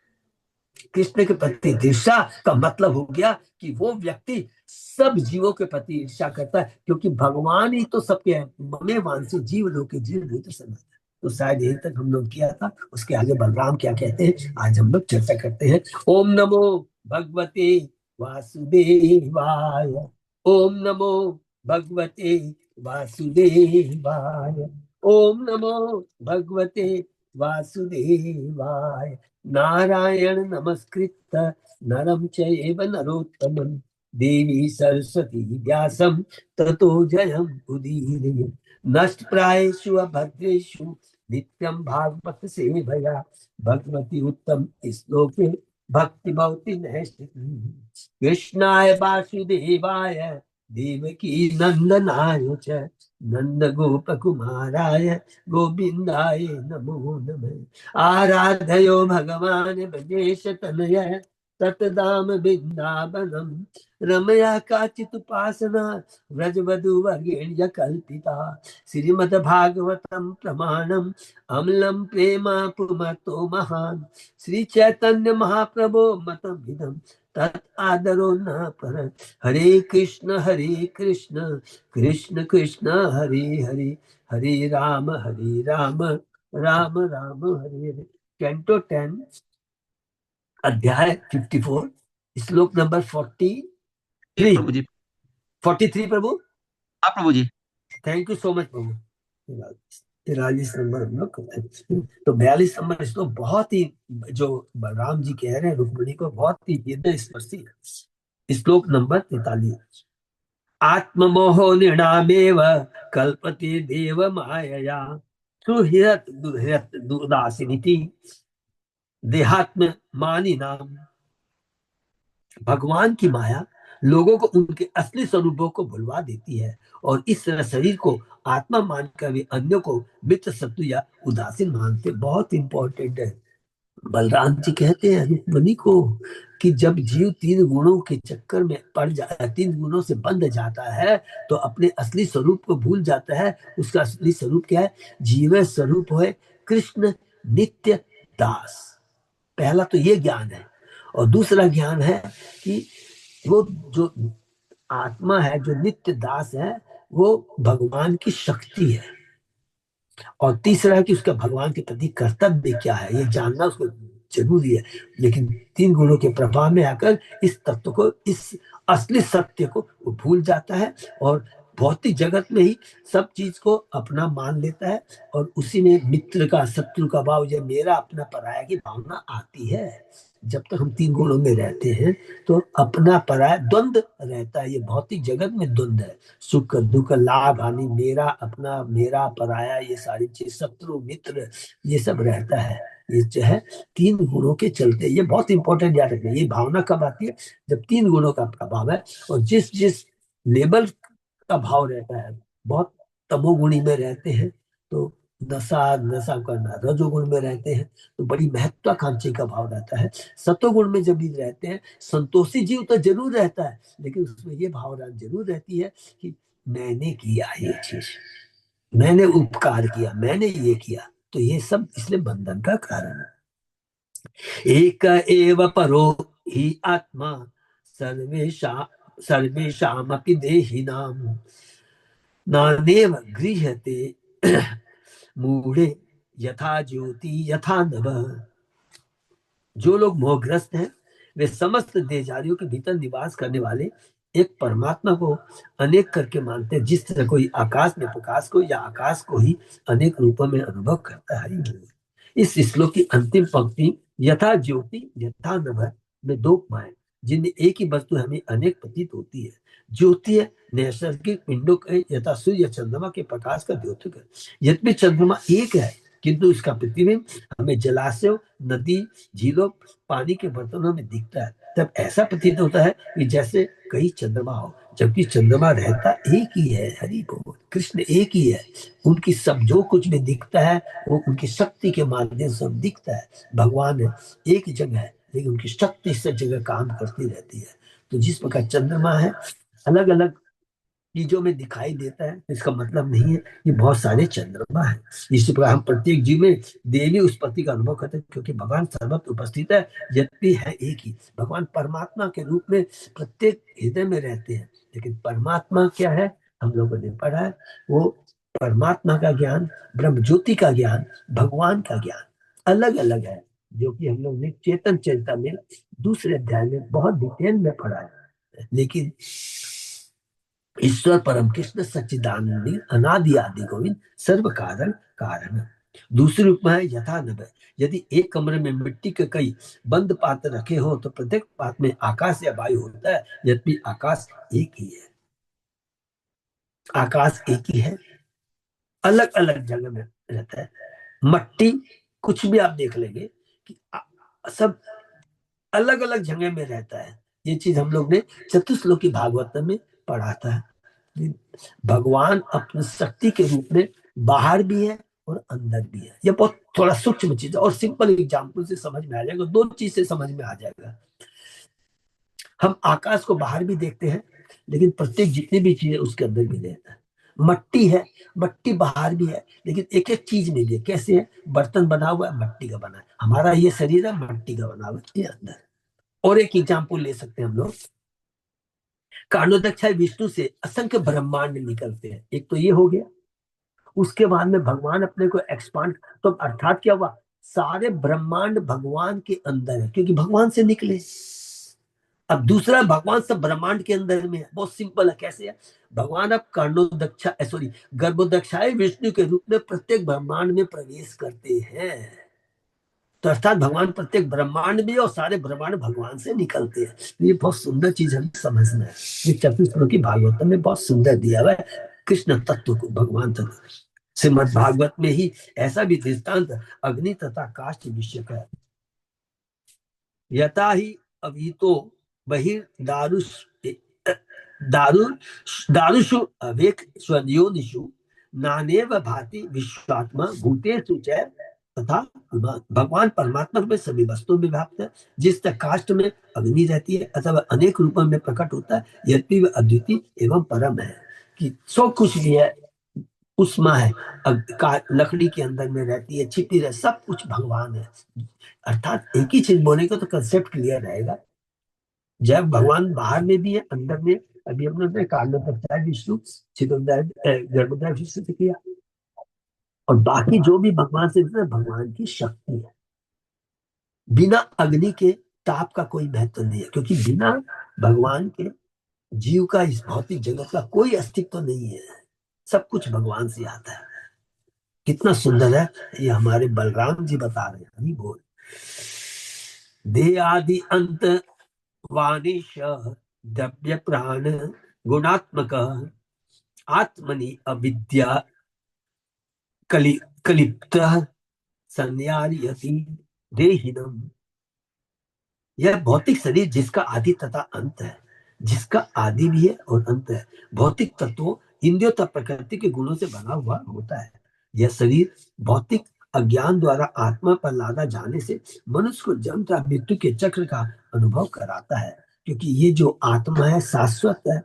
कृष्ण के प्रति ईर्ष्या का मतलब हो गया कि वो व्यक्ति सब जीवों के प्रति ईर्ष्या करता है, क्योंकि भगवान ही तो सबके हैं। ममे वांसी जीव लोके जीव भूत सनातन। तो शायद यही तक हम लोग किया था। उसके आगे बलराम क्या कहते हैं आज हम लोग चर्चा करते हैं। ओम नमो भगवते वासुदेवाय। ओम नमो भगवते वासुदेवाय। ओम नमो भगवते वासुदेवाय। नारायण नमस्कृत नरम चैव नरोत्तमं देवी सरस्वती व्यासं ततो जयं उदीरये। नष्ट प्रायेषु अभद्रेषु नित्यं भागवत सेवया भगवती उत्तम श्लोके भक्ति भवति नैष्ठिकी। कृष्णाय वासुदेवाय देवकी नंदनाय च नंद गोप कुमाराय गोविंदाय नमो नमः। आराधयो भगवान ब्रजेश तनय ततदाम वृंदावनम रमया काचिदुपासना व्रजवधूवर्गेण्य कल्पिता श्रीमद्भागवतम प्रमाणम अम्लम प्रेमा पुमतो महान श्री चैतन्य महाप्रभो मतमिदं तत् आदरो न पर। हरे कृष्ण कृष्ण कृष्ण हरे हरे, हरे राम राम राम हरे हरे। कैंटो 10 अध्याय 54 श्लोक नंबर 43। प्रभु जी। 43 प्रभु। हाँ प्रभु जी। थैंक यू सो मच प्रभु। 43 नंबर हम लोग करते हैं। तो 42 नंबर श्लोक बहुत ही, जो राम जी कह रहे हैं रुक्मिणी को, बहुत ही हृदय स्पर्शी है। श्लोक नंबर 43। आत्ममोहो निर्णामेव कल्पते देव मायया सुहृत दुर्हृत दुर्दासिनिति देहात्म मानी नाम। भगवान की माया लोगों को उनके असली स्वरूपों को भुलवा देती है और इस तरह शरीर को आत्मा मानकर वे अन्यों को मित्र शत्रु या उदासीन मानते। बहुत इंपॉर्टेंट है। बलराम जी कहते हैं रुक्मिणी को कि जब जीव तीन गुणों के चक्कर में पड़ जाता है, तीन गुणों से बंध जाता है, तो अपने असली स्वरूप को भूल जाता है। उसका असली स्वरूप क्या है? जीव स्वरूप है कृष्ण नित्य दास। पहला तो ये ज्ञान है। और दूसरा ज्ञान है कि वो जो आत्मा है, जो नित्य दास है, वो भगवान की शक्ति है। और तीसरा है कि उसका भगवान के प्रति कर्तव्य क्या है, ये जानना उसको जरूरी है। लेकिन तीन गुणों के प्रभाव में आकर इस तत्व को, इस असली सत्य को वो भूल जाता है और भौतिक जगत में ही सब चीज को अपना मान लेता है। और उसी में मित्र का शत्रु का भाव, या मेरा अपना पराया की भावना आती है। जब तक हम तीन गुणों में रहते हैं तो अपना पराया द्वंद रहता है। ये भौतिक जगत में द्वंद है, सुख दुख लाभ हानि, मेरा अपना मेरा पराया, ये सारी चीज शत्रु मित्र ये सब रहता है। ये जो है तीन गुणों के चलते, ये बहुत इंपॉर्टेंट याद रखना। ये भावना कब आती है? जब तीन गुणों का प्रभाव है। और जिस जिस लेवल का भाव रहता है, बहुत तमोगुणी में रहते हैं तो नशा नशा करना, रजोगुण में रहते हैं तो बड़ी महत्वाकांक्षी का भाव रहता है, सतोगुण में जब भी रहते हैं संतोषी जीव तो जरूर रहता है, लेकिन उसमें ये भावना जरूर रहती है कि मैंने किया ये चीज, मैंने उपकार किया, मैंने ये किया। तो ये सब इसलिए बंधन का कारण है। एक एव परो ही आत्मा सर्वेशा सर्वेशामपि देहिनाम नानेव गृह्यते मूढ़े यथा ज्योति यथा नभ। जो लोग मोहग्रस्त हैं वे समस्त देहधारियों के भीतर निवास करने वाले एक परमात्मा को अनेक करके मानते हैं। जिस तरह कोई आकाश में प्रकाश को या आकाश को ही अनेक रूपों में अनुभव करता है। इस श्लोक की अंतिम पंक्ति यथा ज्योति यथा नभ में दो उपमाएं जिनमें एक ही वस्तु हमें अनेक प्रतीत होती है। ज्योति है नैसर्गिक पिंडों के यथा सूर्य चंद्रमा के प्रकाश का द्योतक है। यद्यपि चंद्रमा एक है किंतु इसका प्रतिबिंब हमें जलाशयों, नदी, झीलों, पानी के बर्तनों में दिखता है। तब ऐसा प्रतीत होता है कि जैसे कई चंद्रमा हो, जबकि चंद्रमा रहता एक ही है। हरि बोल, कृष्ण एक ही है। उनकी सब जो कुछ भी दिखता है वो उनकी शक्ति के माध्यम से दिखता है। भगवान एक जगह है लेकिन उनकी शक्ति से जगह काम करती रहती है। तो जिस प्रकार चंद्रमा है अलग अलग चीजों में दिखाई देता है, इसका मतलब नहीं है कि बहुत सारे चंद्रमा है। इसी प्रकार हम प्रत्येक जीव में देवी उत्पत्ति का अनुभव करते हैं क्योंकि भगवान सर्वत्र उपस्थित है, यद्यपि है एक ही। भगवान परमात्मा के रूप में प्रत्येक हृदय में रहते हैं। लेकिन परमात्मा क्या है हम लोगों ने पढ़ा है, वो परमात्मा का ज्ञान, ब्रह्म ज्योति का ज्ञान, भगवान का ज्ञान अलग अलग है, जो कि हम लोग ने चेतन चेतना में दूसरे अध्याय में बहुत डिटेल में पढ़ा है। लेकिन ईश्वर परम कृष्ण सच्चिदानंदी अनादि आदि गोविंद सर्व कारण कारण। दूसरी उपमा है यथा नभ। यदि एक कमरे में मिट्टी के कई बंद पात्र रखे हो तो प्रत्येक पात्र में आकाश या वायु होता है, यद्यपि आकाश एक ही है। आकाश एक ही है, अलग अलग जगह में रहता है। मट्टी कुछ भी आप देख लेंगे कि सब अलग अलग जगह में रहता है। ये चीज हम लोग ने चतुश्लोकी भागवत में पढ़ा था। भगवान अपनी शक्ति के रूप में बाहर भी है और अंदर भी है। ये बहुत थोड़ा सूक्ष्म चीज है और सिंपल एग्जाम्पल से समझ में आ जाएगा, दो चीज से समझ में आ जाएगा। हम आकाश को बाहर भी देखते हैं, लेकिन प्रत्येक जितनी भी चीज है उसके अंदर भी रहता है। मट्टी है, मट्टी बाहर भी है, लेकिन एक एक चीज में भी है। कैसे है? बर्तन बना हुआ है, मट्टी का बना है। हमारा ये शरीर है, मट्टी का बना हुआ है ये अंदर। और एक एग्जाम्पल ले सकते हैं हम लोग, कारणोदक विष्णु से असंख्य ब्रह्मांड निकलते हैं, एक तो ये हो गया। उसके बाद में भगवान अपने को एक्सपांड, तो अर्थात क्या हुआ, सारे ब्रह्मांड भगवान के अंदर है, क्योंकि भगवान से निकले। अब दूसरा, भगवान सब ब्रह्मांड के अंदर में है। बहुत सिंपल है। कैसे है? भगवान अब कर्णोदक्षा सॉरी गर्भोदक्षाय विष्णु के रूप में प्रत्येक ब्रह्मांड में प्रवेश करते हैं। तो अर्थात भगवान प्रत्येक ब्रह्मांड में, और सारे ब्रह्मांड भगवान से निकलते हैं। तो ये बहुत सुंदर चीज हमें समझना है। ये 34 की भागवत में बहुत सुंदर दिया हुआ है कृष्ण तत्व को, भगवान तत्व। श्रीमद भागवत में ही ऐसा भी दृष्टांत अग्नि तथा काष्ठ विषय का है। यथा ही अवीतो बहिर्दारुष दारु दारुषु अवेक स्वयोनिषु नानेव भाति विश्वात्मा भूतेषु च तथा भगवान परमात्मा में सभी वस्तुओं में व्याप्त है। जिस तक काष्ठ में अग्नि रहती है अथवा अनेक रूपों में प्रकट होता है, यद्यपि वह अद्वितीय एवं परम है। कि सब कुछ भी है, उष्मा है, लकड़ी के अंदर में रहती है, छिपी रहे, सब कुछ भगवान है। अर्थात एक ही चीज बोलेगा तो कंसेप्ट क्लियर रहेगा। जब भगवान बाहर में भी है, अंदर में। अभी हमने कांड तक विष्णु गर्भोदय विष्णु से किया, और बाकी जो भी भगवान से भगवान की शक्ति है। बिना अग्नि के ताप का कोई महत्व नहीं है, क्योंकि बिना भगवान के जीव का इस भौतिक जगत का कोई अस्तित्व नहीं है। सब कुछ भगवान से आता है। कितना सुंदर है ये हमारे बलराम जी बता रहे हैं। हरि बोल। देह आदि अंत वाणीश द्रव्य प्राण गुणात्मक आत्मनि अविद्या कलि कलिप्त संन्यार्यति देहिनम। यह भौतिक शरीर जिसका आदि तथा अंत है, जिसका आदि भी है और अंत है। भौतिक तत्वों, इंद्रियों तथा प्रकृति के गुणों से बना हुआ होता है। यह शरीर भौतिक अज्ञान द्वारा आत्मा पर लादा जाने से मनुष्य को जन्म तथा मृत्यु के चक्र का अनुभव कराता है। क्योंकि ये जो आत्मा है शाश्वत है,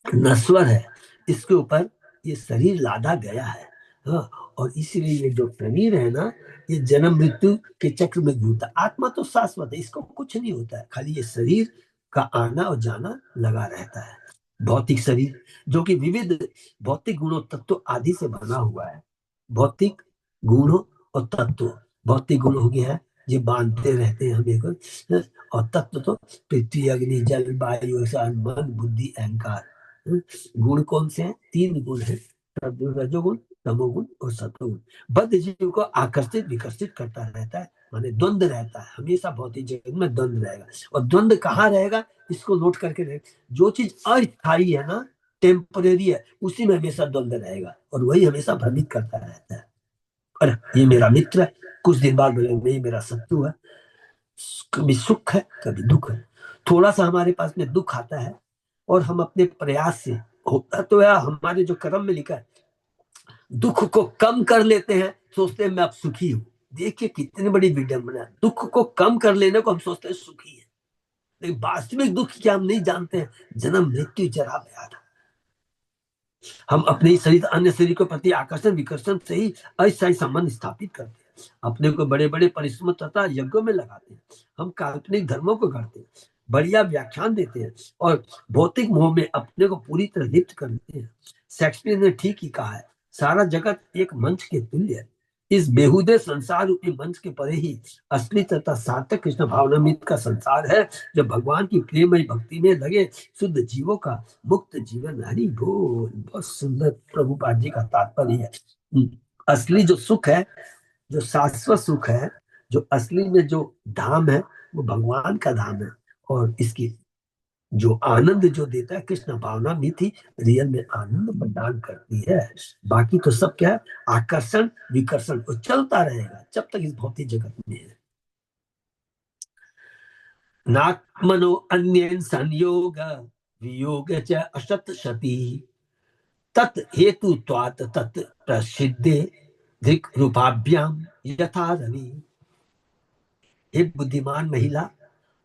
नश्वर है, इसके ऊपर ये शरीर लादा गया है। हाँ, और इसीलिए ये जो शरीर है ना, ये जन्म मृत्यु के चक्र में घूमता है। आत्मा तो शाश्वत है, इसको कुछ नहीं होता है, खाली ये शरीर का आना और जाना लगा रहता है। भौतिक शरीर जो कि विविध भौतिक गुणों तत्व आदि से बना हुआ है। भौतिक गुणों और तत्व, भौतिक गुण हो गया है ये बांधते रहते हैं हमें को, और तत्व तो पृथ्वी अग्नि जल वायु मन बुद्धि अहंकार। गुण कौन से हैं? 3 गुण हैं, रजोगुण तमोगुण और सतोगुण। बद्ध जीव को आकर्षित विकर्षित करता रहता है, माने द्वंद्व रहता है हमेशा। भौतिक जगत में द्वंद्व रहेगा, और द्वंद्व कहाँ रहेगा इसको नोट करके रहे। जो चीज अस्थायी है ना, टेम्परेरी है, उसी में हमेशा द्वंद्व रहेगा, और वही हमेशा भ्रमित करता रहता है। अरे ये मेरा मित्र है, कुछ दिन बाद बोले नहीं मेरा शत्रु है। कभी सुख है कभी दुख है। थोड़ा सा हमारे पास में दुख आता है, और हम अपने प्रयास से, होता तो है हमारे जो कर्म में लिखा है, दुख को कम कर लेते हैं, सोचते हैं मैं अब सुखी हूं। देखिए कितनी बड़ी विडंबना है। दुख को कम कर लेने को हम सोचते हैं सुखी है, लेकिन वास्तविक दुख क्या हम नहीं जानते हैं। जन्म मृत्यु जरा व्याध। हम अपने शरीर अन्य शरीर के प्रति आकर्षण विकर्षण से ही अस्थायी संबंध स्थापित करते हैं। अपने को बड़े बड़े परिश्रम तथा यज्ञों में लगाते हैं। हम काल्पनिक धर्मों को करते हैं, बढ़िया व्याख्यान देते हैं, और भौतिक मोह में अपने को पूरी तरह लिप्त कर लेते हैं। शेक्सपियर ने ठीक ही कहा है, सारा जगत एक मंच के तुल्य है। इस बेहुदे संसार रूपी मंच के परे ही असली तथा सार्थक कृष्ण भावनामृत का संसार है, जो भगवान की प्रेममय भक्ति में लगे शुद्ध जीवों का मुक्त जीवन। हरि बोल। बहुत सुंदर प्रभुपाद जी का तात्पर्य है। असली जो सुख है, जो शाश्वत सुख है, जो असली में जो धाम है, वो भगवान का धाम है। और इसकी जो आनंद जो देता है कृष्ण भावना मिथि रियल में आनंद प्रदान करती है। बाकी तो सब क्या है, आकर्षण विकर्षण, वो चलता रहेगा जब तक इस भौतिक जगत में है। नात्मनो अन्येन संयोग वियोग च असत सति तत् हेतु तत् प्रसिद्धे दृक् रूपाभ्याम यथा रवि। एक बुद्धिमान महिला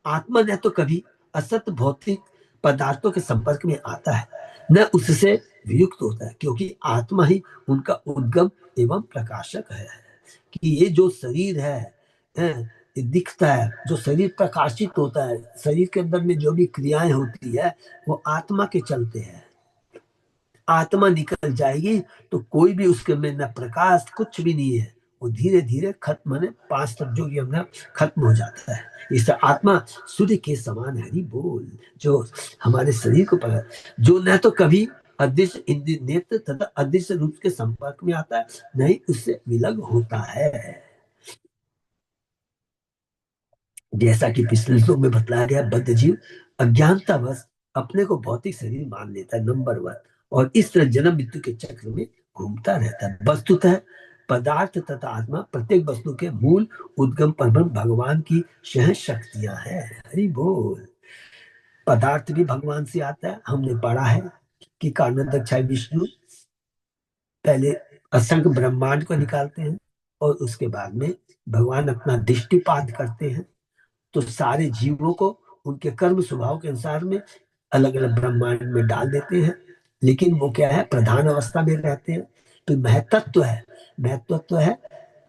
आत्मा ने तो कभी असत भौतिक पदार्थों के संपर्क में आता है, न उससे वियुक्त होता है, क्योंकि आत्मा ही उनका उद्गम एवं प्रकाशक है। कि ये जो शरीर है, ये दिखता है, जो शरीर प्रकाशित होता है, शरीर के अंदर में जो भी क्रियाएं होती है वो आत्मा के चलते हैं। आत्मा निकल जाएगी तो कोई भी उसके में न प्रकाश, कुछ भी नहीं है, वो धीरे धीरे खत्म, माने पांच तत्वों की हमने खत्म हो जाता है। इस आत्मा सूर्य के समान है। हरि बोल। जो हमारे शरीर को पर, जो न तो कभी अदृश्य इंद्रिय नेत्र तथा अदृश्य रूप के संपर्क में आता है, नहीं उससे विलग होता है। जैसा कि पिछले श्लोक में बतलाया गया, बद्ध जीव अज्ञानतावश अपने को भौतिक शरीर मान लेता है, नंबर वन, और इस तरह जन्म मृत्यु के चक्र में घूमता रहता है। वस्तुतः पदार्थ तथा आत्मा प्रत्येक वस्तु के मूल उद्गम परब्रह्म भगवान की शह शक्तियां हैं। हरि बोल। पदार्थ भी भगवान से आता है। हमने पढ़ा है कि कारणोदक विष्णु पहले असंख्य ब्रह्मांड को निकालते हैं और उसके बाद में भगवान अपना दृष्टिपात करते हैं, तो सारे जीवों को उनके कर्म स्वभाव के अनुसार में अलग अलग ब्रह्मांड में डाल देते हैं। लेकिन वो क्या है, प्रधान अवस्था में रहते हैं। तो महतत्व है, महतत्व है,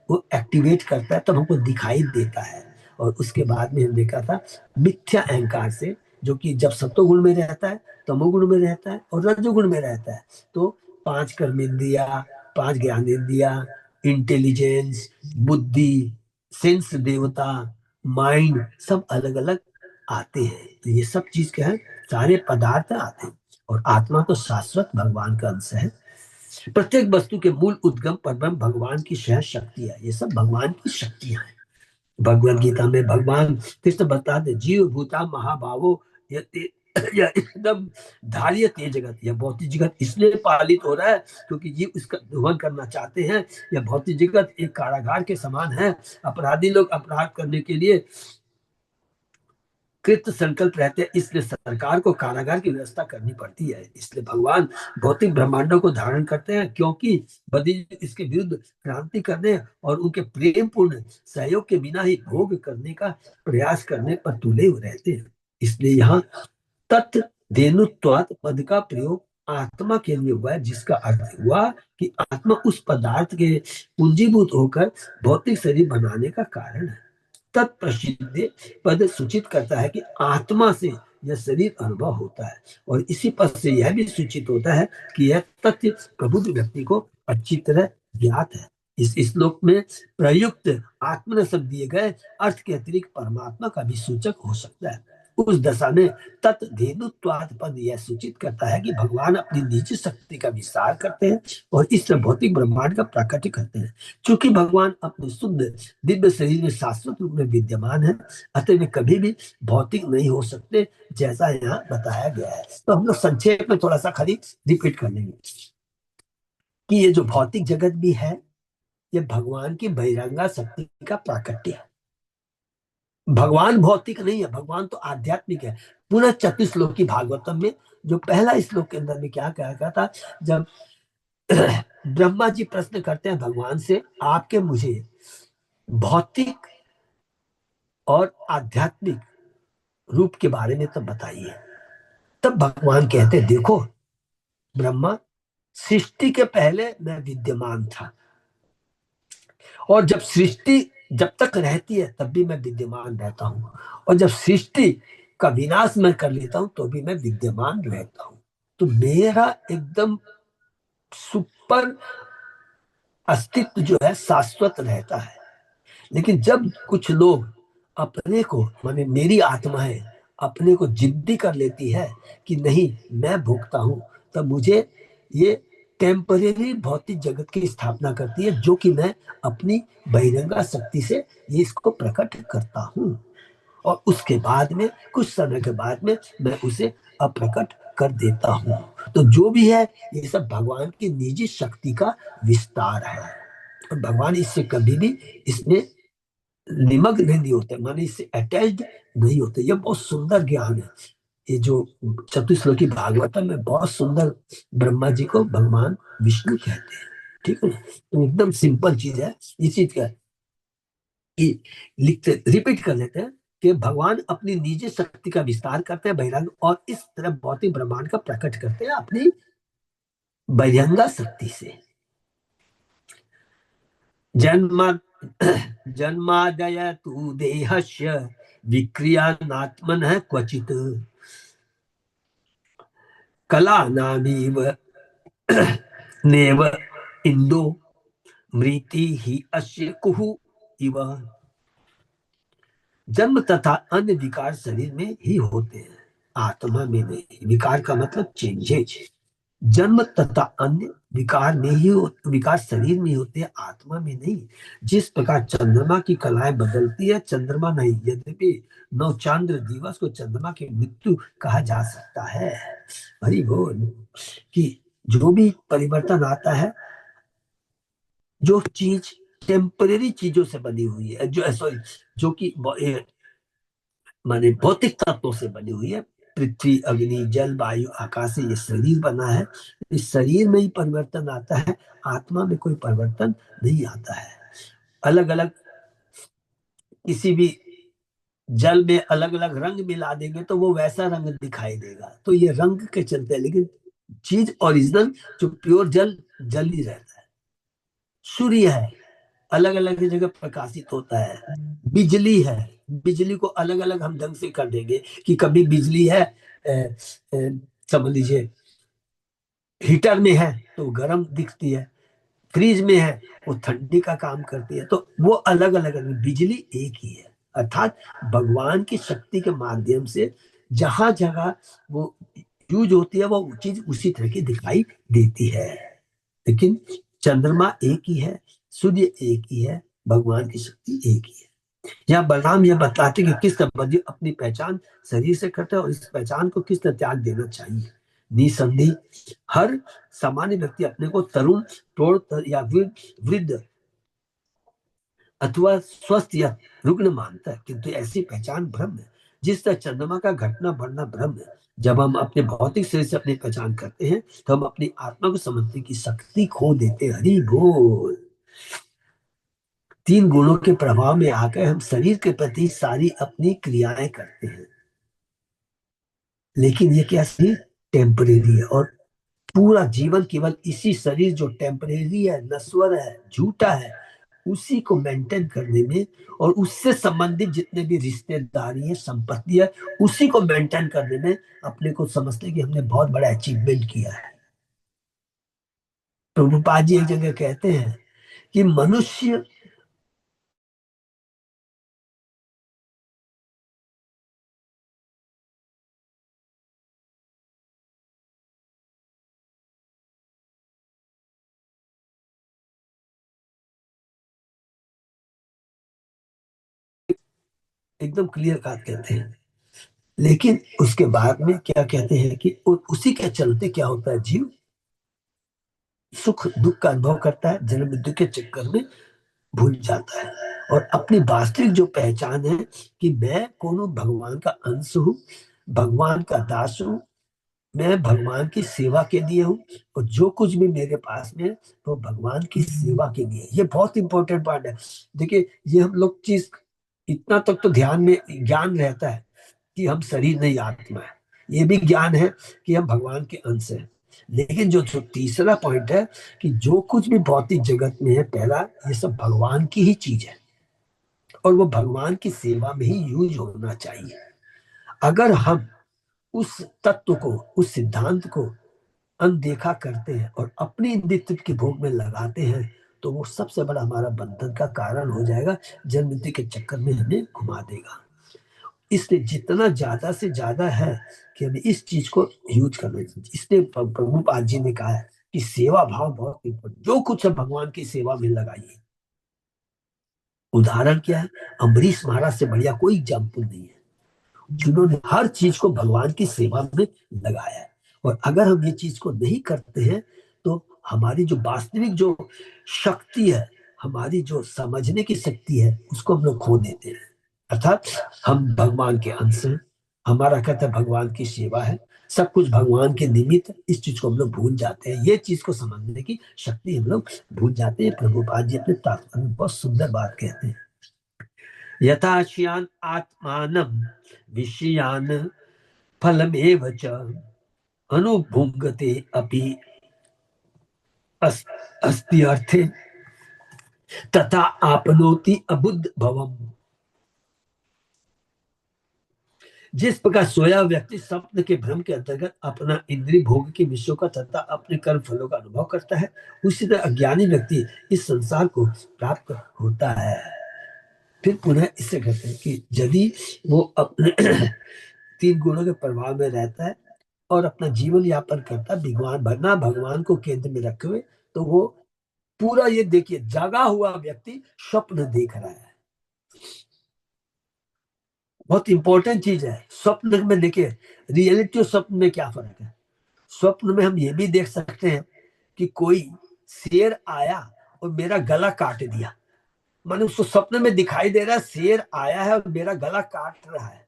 वो एक्टिवेट करता है तब हमको दिखाई देता है। और उसके बाद में हम देखा था मिथ्या अहंकार से, जो कि जब सत्वगुण में रहता है, तमोगुण में रहता है और रजोगुण में रहता है, तो पांच कर्मेंद्रिया, पांच ज्ञानेंद्रिया, इंटेलिजेंस, बुद्धि, सेंस देवता, माइंड, सब अलग अलग आते हैं। तो ये सब चीज क्या है, सारे पदार्थ आते हैं। और आत्मा तो शाश्वत भगवान का अंश है। प्रत्येक वस्तु के मूल उद्गम परब्रह्म भगवान की शह शक्ति है। ये सब भगवान की शक्तियां हैं। भगवत गीता में भगवान कृष्ण बताते, जीव भूता महाभावो, ये यह एकदम धार्य तेज जगत, यह भौतिक जगत इसलिए पालित हो रहा है क्योंकि जीव इसका दोहन करना चाहते हैं। यह भौतिक जगत एक कारागार के समान है। अपराधी लोग अपराध करने के लिए कृत संकल्प रहते हैं, इसलिए सरकार को कारागार की व्यवस्था करनी पड़ती है। इसलिए भगवान भौतिक ब्रह्मांडों को धारण करते हैं, क्योंकि बदि इसके विरुद्ध क्रांति करने और उनके प्रेम पूर्ण सहयोग के बिना ही भोग करने का प्रयास करने पर तुले हुए रहते हैं। इसलिए यहाँ तत् धेनुत्वात् पद का प्रयोग आत्मा के लिए हुआ है, जिसका अर्थ हुआ कि आत्मा उस पदार्थ के पूंजीभूत होकर भौतिक शरीर बनाने का कारण है। तत्प्रसिद्ध पद सूचित करता है कि आत्मा से यह शरीर अनुभव होता है, और इसी पद से यह भी सूचित होता है कि यह तथ्य प्रबुद्ध व्यक्ति को अच्छी तरह ज्ञात है। इस श्लोक में प्रयुक्त आत्मन शब्द दिए गए अर्थ के अतिरिक्त परमात्मा का भी सूचक हो सकता है। उस दशा में तत्धेनुत्वाद पद यह सूचित करता है कि भगवान अपनी निजी शक्ति का विस्तार करते हैं और इस तरह भौतिक ब्रह्मांड का प्राकट्य करते हैं। चूंकि भगवान अपने शुद्ध दिव्य शरीर में शाश्वत रूप में विद्यमान है, अतः वे कभी भी भौतिक नहीं हो सकते, जैसा यहाँ बताया गया है। तो हम लोग संक्षेप में थोड़ा सा खाली रिपीट कर लेंगे कि ये जो भौतिक जगत भी है, ये भगवान की बहिरंगा शक्ति का प्राकट्य है। भगवान भौतिक नहीं है, भगवान तो आध्यात्मिक है। पुनः चतुश्लोकी भागवतम में जो पहला श्लोक के अंदर में क्या कहा गया था, जब ब्रह्मा जी प्रश्न करते हैं भगवान से, आपके मुझे भौतिक और आध्यात्मिक रूप के बारे में तो बताइए। तब भगवान कहते, देखो ब्रह्मा, सृष्टि के पहले मैं विद्यमान था, और जब सृष्टि जब तक रहती है तब भी मैं विद्यमान रहता हूँ, और जब सृष्टि का विनाश मैं कर लेता हूँ तो भी मैं विद्यमान रहता हूँ। तो मेरा एकदम सुपर अस्तित्व जो है शाश्वत रहता है। लेकिन जब कुछ लोग अपने को, माने मेरी आत्मा है, अपने को जिद्दी कर लेती है कि नहीं मैं भोगता हूं, तब मुझे ये टेम्परेरी भौतिक जगत की स्थापना करती है, जो कि मैं अपनी बहिरंगा शक्ति से ये इसको प्रकट करता हूं, और उसके बाद में कुछ समय के बाद में मैं उसे अप्रकट कर देता हूं। तो जो भी है ये सब भगवान की निजी शक्ति का विस्तार है, और भगवान इससे कभी भी इसमें निमग्न नहीं होते, माने इससे अटैच्ड नहीं होते। ये बहुत सुंदर ज्ञान है। ये जो चतुश्लोकी भागवतम में बहुत सुंदर ब्रह्मा जी को भगवान विष्णु कहते हैं। ठीक है ना, तो एकदम सिंपल चीज है। इस चीज का कि लिखते रिपीट कर लेते हैं कि भगवान अपनी निजी शक्ति का विस्तार करते हैं बहिरंग, और इस तरह भौतिक ब्रह्मांड का प्रकट करते हैं अपनी बहिरंगा शक्ति से। जन्म जन्मादय तु देहस्य विक्रियानात्मनः क्वचित् कला नामीव नेव इंदो मृति ही अस्य कुहु इव। जन्म तथा अन्य विकार शरीर में ही होते हैं, आत्मा में नहीं। विकार का मतलब चेंजेज। जन्म तथा अन्य विकार में ही विकार शरीर में होते हैं, आत्मा में नहीं। जिस प्रकार चंद्रमा की कलाएं बदलती है, चंद्रमा नहीं। यद्यपि नवचांद्र दिवस को चंद्रमा की मृत्यु कहा जा सकता है, हरि बोल, कि जो भी परिवर्तन आता है, जो चीज टेम्परेरी चीजों से बनी हुई है, जो सॉरी जो कि माने भौतिक तत्वों से बनी हुई है, पृथ्वी, अग्नि, जल, वायु, आकाश से ये शरीर बना है। इस शरीर में ही परिवर्तन आता है, आत्मा में कोई परिवर्तन नहीं आता है। अलग अलग किसी भी जल में अलग अलग रंग मिला देंगे तो वो वैसा रंग दिखाई देगा, तो ये रंग के चलते है, लेकिन चीज ओरिजिनल जो प्योर जल जल ही रहता है। सूर्य है, अलग अलग जगह प्रकाशित होता है। बिजली है, बिजली को अलग अलग हम ढंग से कर देंगे कि कभी बिजली है समझ लीजिए हीटर में है तो गर्म दिखती है, फ्रीज में है वो ठंडी का काम करती है, तो वो अलग अलग है, बिजली एक ही है। अर्थात भगवान की शक्ति के माध्यम से जहां जगह वो यूज होती है वो चीज उसी तरह की दिखाई देती है। लेकिन चंद्रमा एक ही है, सूर्य एक ही है, भगवान की शक्ति एक ही है। यहाँ बलराम यह बताते कि किस तरह बद्री अपनी पहचान शरीर से करता है और इस पहचान को किस तरह त्याग देना चाहिए। निसंदेह हर सामान्य व्यक्ति अपने को तरुण, प्रौढ़ या वृद्ध अथवा स्वस्थ या रुग्ण मानता है, किंतु ऐसी पहचान भ्रम है। जिस तरह चंद्रमा का घटना बढ़ना भ्रम है। जब हम अपने भौतिक शरीर से अपनी पहचान करते हैं तो हम अपनी आत्मा को समझने की शक्ति खो देते हैं। हरि बोल। तीन गुणों के प्रभाव में आकर हम शरीर के प्रति सारी अपनी क्रियाएं करते हैं, लेकिन ये क्या शरीर टेम्परेरी है, और पूरा जीवन केवल इसी शरीर जो टेम्परेरी है, नश्वर है, झूठा है, उसी को मेंटेन करने में और उससे संबंधित जितने भी रिश्तेदारी है, संपत्ति है, उसी को मेंटेन करने में अपने को समझते हैं कि हमने बहुत बड़ा अचीवमेंट किया है। प्रभुपाद जी एक जगह कहते हैं कि मनुष्य एकदम क्लियर बात कहते हैं, लेकिन उसके बाद में क्या कहते हैं कि उसी के चलते क्या होता है, जीव सुख दुख का अनुभव करता है, जन्म मृत्यु के चक्कर में भूल जाता है और अपनी वास्तविक जो पहचान है कि मैं कौन हूं, भगवान का अंश हूं, भगवान का दास हूं, मैं भगवान की सेवा के लिए हूँ, और जो कुछ भी मेरे पास में है वो भगवान की सेवा के लिए। ये बहुत इंपॉर्टेंट पार्ट है। देखिए ये हम लोग चीज इतना तक तो ध्यान में ज्ञान रहता है कि हम शरीर नहीं आत्मा है, ये भी ज्ञान है कि हम भगवान के अंश हैं। लेकिन जो जो तीसरा पॉइंट है कि जो कुछ भी भौतिक जगत में है, पहला ये सब भगवान की ही चीज है और वो भगवान की सेवा में ही यूज होना चाहिए। अगर हम उस तत्व को, उस सिद्धांत को अनदेखा करते हैं और अपनी नित्य की भोग में लगाते हैं तो वो सबसे बड़ा हमारा बंधन का कारण हो जाएगा, जन्म मृत्यु के चक्कर में हमें घुमा देगा। इसलिए जितना ज्यादा से ज्यादा है कि हमें इस चीज को यूज करना चाहिए। इसलिए प्रभुपाद जी ने कहा है कि सेवा भाव बहुत इंपॉर्टेंट, जो कुछ है भगवान की सेवा में लगाइए। उदाहरण क्या है, अम्बरीश महाराज से बढ़िया कोई एग्जाम्पल नहीं है, जिन्होंने हर चीज को भगवान की सेवा में लगाया है। और अगर हम ये चीज को नहीं करते हैं तो हमारी जो वास्तविक जो शक्ति है, हमारी जो समझने की शक्ति है, उसको हम लोग खो देते हैं। अर्थात हम भगवान के अंश हैं, हमारा कहता है भगवान की सेवा है, सब कुछ भगवान के निमित्त है। इस चीज को हम लोग भूल जाते हैं, ये चीज को समझने की शक्ति हम लोग भूल जाते हैं। प्रभुपाद जी अपने तात्पर्य में बहुत सुंदर बात कहते हैं। यथाश्यान आत्मानं विषयान फलमेव च अनुभुङ्गते अपि अस्ति अर्थे तथा आपनोति अबुद्ध भवम। जिस प्रकार सोया व्यक्ति स्वप्न के भ्रम के अंतर्गत अपना इंद्रिय भोग के विषयों का तथा अपने कर्म फलों का अनुभव करता है, उसी तरह अज्ञानी व्यक्ति इस संसार को प्राप्त होता है। फिर पुनः इससे कहते हैं कि यदि वो अपने तीन गुणों के प्रभाव में रहता है और अपना जीवन यापन करता है भगवान को केंद्र में रखे हुए, तो वो पूरा, ये देखिए, जागा हुआ व्यक्ति स्वप्न देख रहा है। बहुत इंपॉर्टेंट चीज है। स्वप्न में देखिए, रियलिटी और स्वप्न में क्या फर्क है। स्वप्न में हम ये भी देख सकते हैं कि कोई शेर आया और मेरा गला काट दिया, माने उसको स्वप्न में दिखाई दे रहा है शेर आया है और मेरा गला काट रहा है।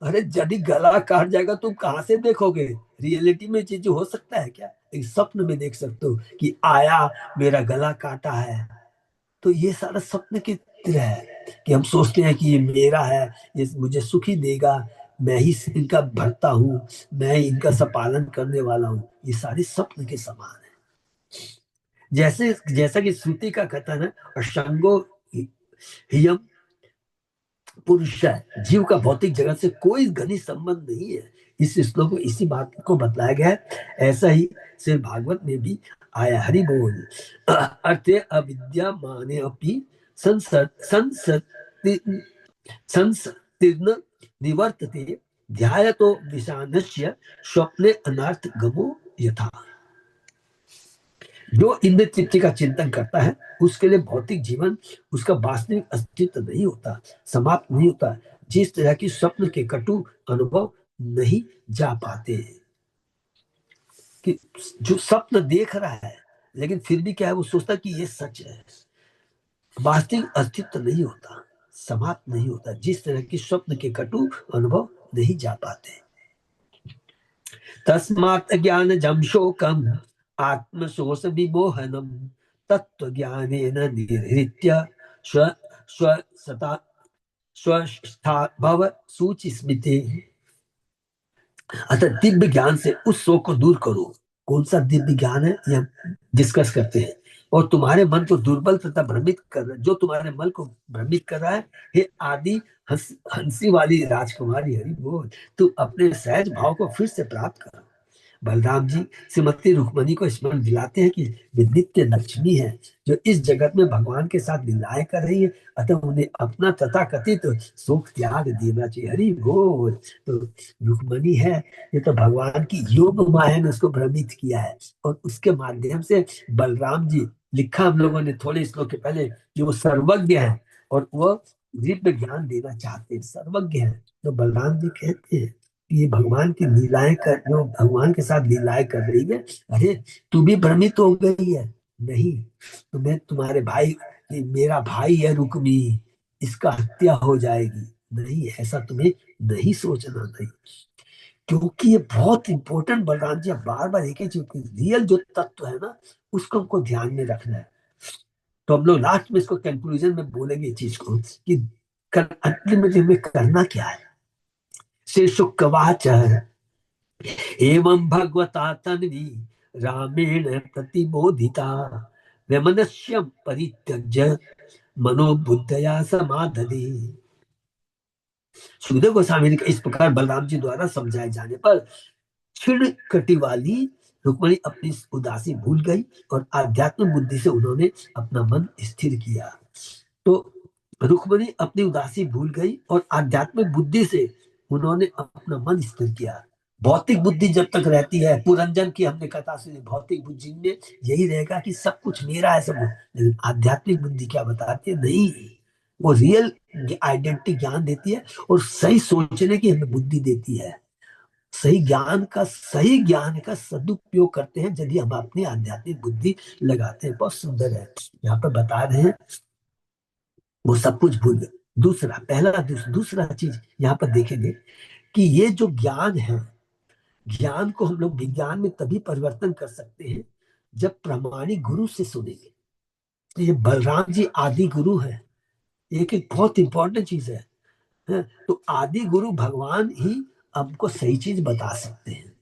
अरे यदि गला काट जाएगा तो कहां से देखोगे? रियलिटी में चीज हो सकता है क्या? एक स्वप्न में देख सकते हो कि आया, मेरा गला काटा है। तो ये सारा स्वप्न की तरह है कि हम सोचते हैं कि ये मेरा है, ये मुझे सुखी देगा, मैं ही इनका भरता हूँ, मैं ही इनका सब पालन करने वाला हूँ। ये सारे स्वप्न के समान है। जैसा कि श्रुति का कथन है, असंगो हियम पुरुष है, जीव का भौतिक जगत से कोई घनिष्ठ संबंध नहीं है। इस श्लोक में इसी बात को बतलाया गया है। ऐसा ही श्री भागवत में भी आया। हरि बोल। अर्थे अविद्या माने अपि संसतीर्ण निवर्तते ध्यायतो विषानस्य स्वप्ने अनर्थ गमो यथा। जो इंद्र तृप्ति का चिंतन करता है उसके लिए भौतिक जीवन उसका वास्तविक अस्तित्व नहीं होता, समाप्त नहीं होता। जिस तरह की स्वप्न के कटु अनुभव नहीं जा पाते, कि जो स्वप्न देख रहा है लेकिन फिर भी क्या है, वो सोचता कि ये सच है, वास्तविक अस्तित्व नहीं होता, समाप्त नहीं होता। जिस तरह की स्वप्न के कटु अनुभव नहीं जा पाते। तस्मात् ज्ञान जम शोकम आत्मशोष विमोहनम तत्व ज्ञानेन निर्हृत्य स्व स्वस्था स्वस्था भव सूचि स्मृति। अतः दिव्य ज्ञान से उस शोक को दूर करो। कौन सा दिव्य ज्ञान है, ये हम डिस्कस करते हैं। और तुम्हारे मन को दुर्बल तथा भ्रमित कर रहा है, जो तुम्हारे मन को भ्रमित कर रहा है, हे आदि हंसी वाली राजकुमारी, हरि बोल, तू अपने सहज भाव को फिर से प्राप्त कर। बलराम जी श्रीमती रुक्मणी को स्मरण दिलाते हैं कि वे नित्य लक्ष्मी है, जो इस जगत में भगवान के साथ लीलाएं कर रही है। अतः उन्हें अपना तथा कथित सुख त्याग देना चाहिए। हरि बोल। तो रुक्मणी है, ये तो भगवान की योग माया ने उसको भ्रमित किया है, और उसके माध्यम से बलराम जी, लिखा हम लोगों ने थोड़े श्लोक के पहले, कि वो सर्वज्ञ है और वो दिव्य ज्ञान देना चाहते हैं, सर्वज्ञ है। तो बलराम जी कहते हैं कि ये भगवान की लीलाएं कर, जो भगवान के साथ लीलाएं कर रही है, अरे तू भी भ्रमित हो गई है। नहीं, तो मैं तुम्हारे भाई, मेरा भाई है रुक्मी, इसका हत्या हो जाएगी, नहीं, ऐसा तुम्हें नहीं सोचना। नहीं, क्योंकि ये बहुत इंपॉर्टेंट, बलराम जी बार बार एक ही चीज, रियल जो तत्व है ना, उसको हमको ध्यान में रखना है। तो हम लोग लास्ट में इसको कंक्लूजन में बोलेंगे इस चीज को, कि अंतिम में हमें करना क्या है। श्री शुकवाच एवं भगवता तन्वी रामेण प्रतिबोधिता वैमनस्यं परित्यज्य मनोबुद्धया समाधि। सुखदेव गोस्वामी ने इस प्रकार बलराम जी द्वारा समझाए जाने पर क्षीण कटी वाली रुक्मणी अपनी उदासी भूल गई और आध्यात्मिक बुद्धि से उन्होंने अपना मन स्थिर किया। तो रुक्मणी अपनी उदासी भूल गई और आध्यात्मिक बुद्धि से उन्होंने अपना मन स्थिर किया। भौतिक बुद्धि जब तक रहती है, पुरंजन की हमने कथा सुनी, भौतिक बुद्धि में यही रहेगा कि सब कुछ मेरा है, सब। लेकिन आध्यात्मिक बुद्धि क्या बताती है? नहीं, वो रियल आइडेंटिटी ज्ञान देती है और सही सोचने की हमें बुद्धि देती है। सही ज्ञान का सदुपयोग करते हैं यदि हम अपनी आध्यात्मिक बुद्धि लगाते हैं। बहुत सुंदर है, यहाँ पर बता रहे हैं वो सब कुछ भूल गए। दूसरा चीज यहाँ पर देखेंगे कि ये जो ज्ञान है, ज्ञान को हम लोग विज्ञान में तभी परिवर्तन कर सकते हैं जब प्रामाणिक गुरु से सुनेंगे। तो ये बलराम जी आदि गुरु है, एक बहुत इंपॉर्टेंट चीज है। तो आदि गुरु भगवान ही हमको सही चीज बता सकते हैं।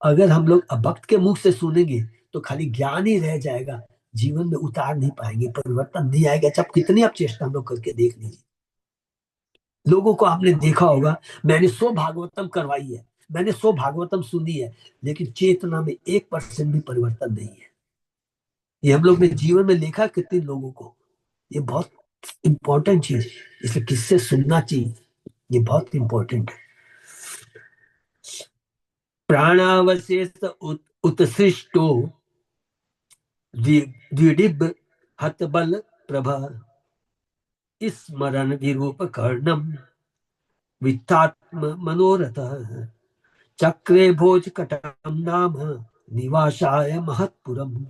अगर हम लोग भक्त के मुख से सुनेंगे तो खाली ज्ञान ही रह जाएगा, जीवन में उतार नहीं पाएंगे, परिवर्तन नहीं आएगा, चाहे कितनी आप चेष्टा हम लोग करके देख लीजिए। लोगों को आपने देखा होगा, मैंने 100 भागवतम करवाई है, मैंने 100 भागवतम सुनी है, लेकिन चेतना में 1% भी परिवर्तन नहीं है। ये हम लोग ने जीवन में देखा कितने लोगों को। ये बहुत इंपॉर्टेंट चीज, इसलिए किससे सुनना चाहिए, ये बहुत इंपॉर्टेंट है। प्राणावशेष उत्सृष्टो द्विडिब हतबल प्रभा स्मरण विरूप कर्णम वित्तात्म मनोरथ चक्रे भोज कटम नाम निवासाय महत्पुरम।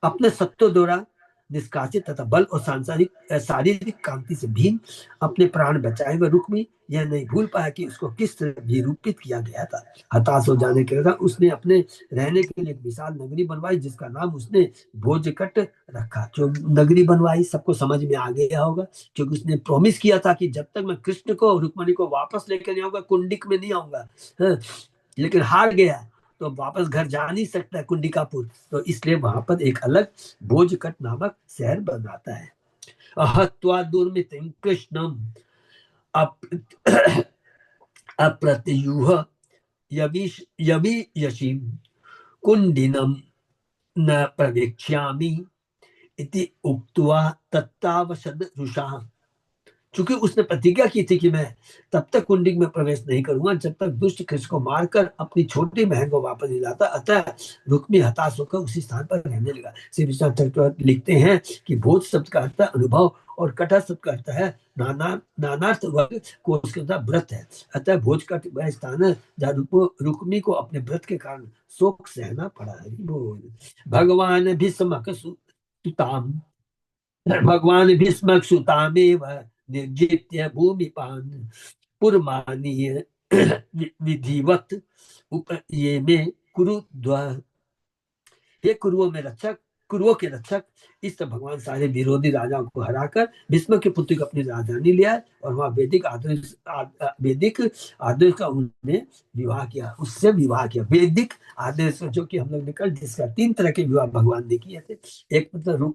अपने सत्व द्वारा निष्कासित तथा बल और सांसारिक शारीरिक कांति से भीन अपने प्राण बचाए हुए रुक्मी यह नहीं भूल पाया कि उसको किस तरह विरूपित किया गया था। हताश हो जाने के बाद उसने अपने रहने के लिए एक विशाल नगरी बनवाई, जिसका नाम उसने भोजकट रखा। जो नगरी बनवाई सबको समझ में आ गया होगा, क्योंकि उसने प्रॉमिस किया था कि जब तक मैं कृष्ण को रुक्मणी को वापस लेकर नहीं आऊंगा, कुंडिक में नहीं आऊंगा। लेकिन हार गया तो वापस घर जा नहीं सकता कुंडिकापुर, तो इसलिए वहां पर एक अलग भोजकट नामक शहर बनाता है। अहत्वा दुर्मितिम कृष्णम अप्रत्यूह यवि यशीम कुंडिनम न प्रवेक्ष्यामि इति उक्त्वा तत्तावशद रुषा। चूंकि उसने प्रतिज्ञा की थी कि मैं तब तक कुंडिक में प्रवेश नहीं करूंगा जब तक दुष्ट कृष्ण को मारकर अपनी छोटी बहन को वापस नहीं लाता। अतः रुक्मी हताश होकर उसी स्थान पर रहने लगा। श्री विश्वनाथ चक्रवर्ती लिखते हैं कि भोज शब्द का अर्थ अनुभव और कटा शब्द का अर्थ है नानार्थ वर्ग को उसके व्रत है। अतः भोज का वह स्थान है जहाँ रुक्मी को अपने व्रत के कारण शोक सहना पड़ा है। भगवान भीष्म सुताम भगवान भीष्म सुतामेव निर्जित्य भूमिपान पुरमानीय विधिवत ये में हे कुरुओं में रक्षक, कुरुओं के रक्षक। इस तरह भगवान सारे विरोधी राजाओं को हराकर भीष्म के पुत्र को अपनी राजधानी लिया और वहां वैदिक आदेश का उन्होंने विवाह किया, उससे विवाह किया। वैदिक आदेश जो कि हम लोग ने कल जिसका 3 तरह के विवाह भगवान ने किए थे। एक मतलब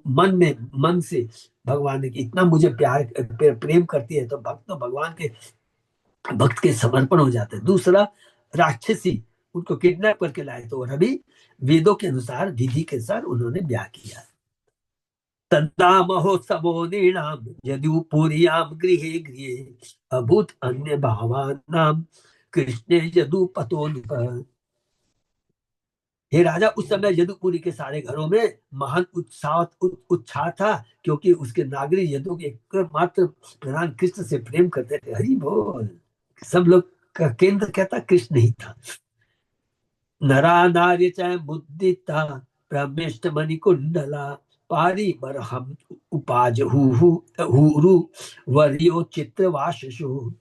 मन से भगवान ने इतना मुझे प्रेम करती है तो भक्त के समर्पण हो जाते हैं। दूसरा राक्षसी, उनको किडनैप करके लाए तो अभी वेदों के अनुसार विधि के अनुसार उन्होंने ब्याह किया। तदा महोत्सवो नृणाम यदुपुर्याम गृहे गृहे अभूत अन्य भावानाम कृष्णे यदुपतो नृप। हे राजा, उस समय यदुपुरी के सारे घरों में महान उत्साह था, क्योंकि उसके नागरिक यदु एकमात्र प्रधान कृष्ण से प्रेम करते थे। हरि बोल। सब लोग का केंद्र कहता कृष्ण ही था। नरा नार्य च मुद्दिता प्रमिष्ट मणिकुंडला पारी बरहम उपाज हुरु वर्यो चित्रवाशु।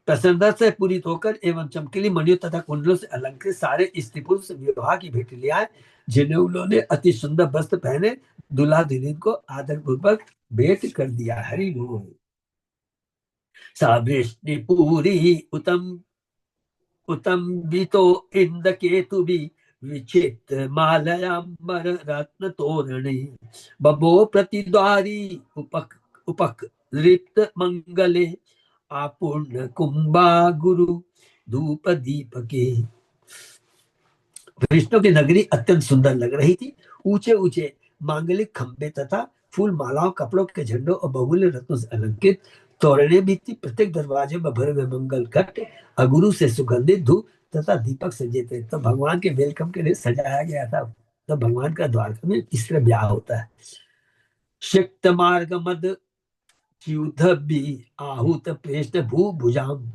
प्रसन्नता से पूरित होकर एवं चमकीली मणियों तथा कुंडलों से अलंकृत सारे स्त्री पुरुष विवाह की भेंट ले आए, जिन्हें उन्होंने अति सुंदर वस्त्र पहने दुल्हा दुल्हन को आदर पूर्वक भेंट कर दिया। हरि बोल। सावृष्टि पूरी उत्तम बीतो इंद केतु भी विचित्र मालयांबर रत्न तोरणे बबो प्रतिद्वारी उपक लिप्त मंगले आपूर्ण कुंभा गुरु धूप दीप के। विष्णु की नगरी अत्यंत सुंदर लग रही थी। ऊंचे ऊंचे मांगलिक खंबे तथा फूल मालाओं, कपड़ों के झंडों और बहुमूल्य रत्नों से अलंकृत तोरणे भी थी। प्रत्येक दरवाजे में भरे हुए मंगल घट, अगुरु से सुगंधित धूप तथा दीपक सजे थे। तो भगवान के वेलकम के लिए सजाया गया था। तो भगवान का द्वारका में इस तरह ब्याह होता है। शिक्त मार्ग मद च्युधबी आहूत प्रेष्ठ भूभुजाम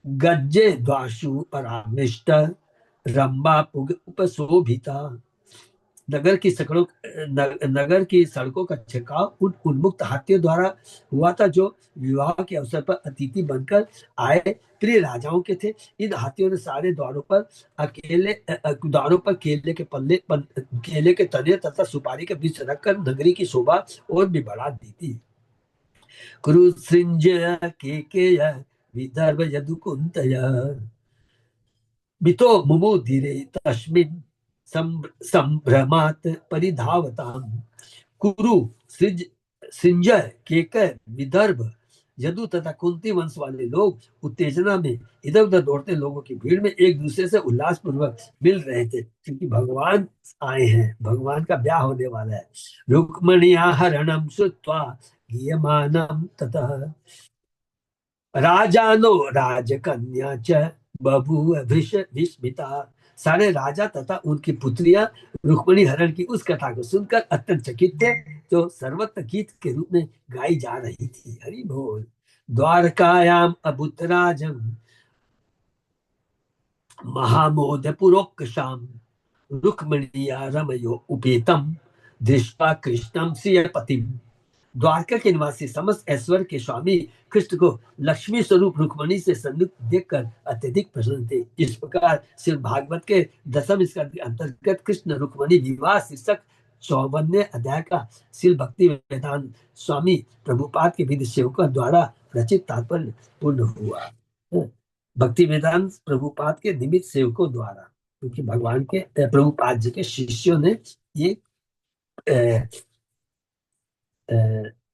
गज्जे द्वाशु परामिष्ट रंबा पुग उपशोभिता। नगर की सड़कों का छिड़काव उन उन्मुक्त हाथियों द्वारा हुआ था, जो विवाह के अवसर पर अतिथि बनकर आए प्रिय राजाओं के थे। इन हाथियों ने सारे द्वारों पर केले के तने तथा सुपारी के बीच रखकर नगरी की शोभा और भी बढ़ा दी थी। कुरुसृञ्जय केकेय विदर्भ यदुकुन्तय मितो मुमुदिरे तस्मिन् संभ्रमात् परिधावताम् कुरु सृज सिंजय केकय विदर्भ यदु तथा कुंती वंश वाले लोग उत्तेजना में इधर उधर दौड़ते लोगों की भीड़ में एक दूसरे से उल्लास पूर्वक मिल रहे थे, क्योंकि भगवान आए हैं, भगवान का ब्याह होने वाला है। रुक्मणिया हरणम श्रुत्वा गीयमानम ततः राजानो राजकन्या च बभूव विस्मिता। सारे राजा तथा उनकी पुत्रियां रुक्मणी हरण की उस कथा को सुनकर अत्यंत चकित थे, जो सर्वत्र गीत के रूप में गाई जा रही थी। हरि बोल। द्वारकायाम अभूतराजम महामोद पुरोक्षाम रुक्मणीया रमयो उपेतम दृष्ट्वा कृष्णम सियपतिम। द्वारका के निवासी समस्त ऐश्वर्य के स्वामी कृष्ण को लक्ष्मी स्वरूप रुक्मणी से संयुक्त देखकर अत्यधिक प्रसन्न थे। इस प्रकार श्री भागवत के 10वें स्कंद के अंतर्गत कृष्ण रुक्मणी विवाह शीर्षक 54वें अध्याय का श्री भक्ति वेदांत स्वामी प्रभुपाद के विधि सेवकों द्वारा रचित तात्पर्य पूर्ण हुआ। भक्ति वेदांत प्रभुपाद के निमित्त सेवकों द्वारा, क्योंकि भगवान के प्रभुपाद जी के शिष्यों ने ये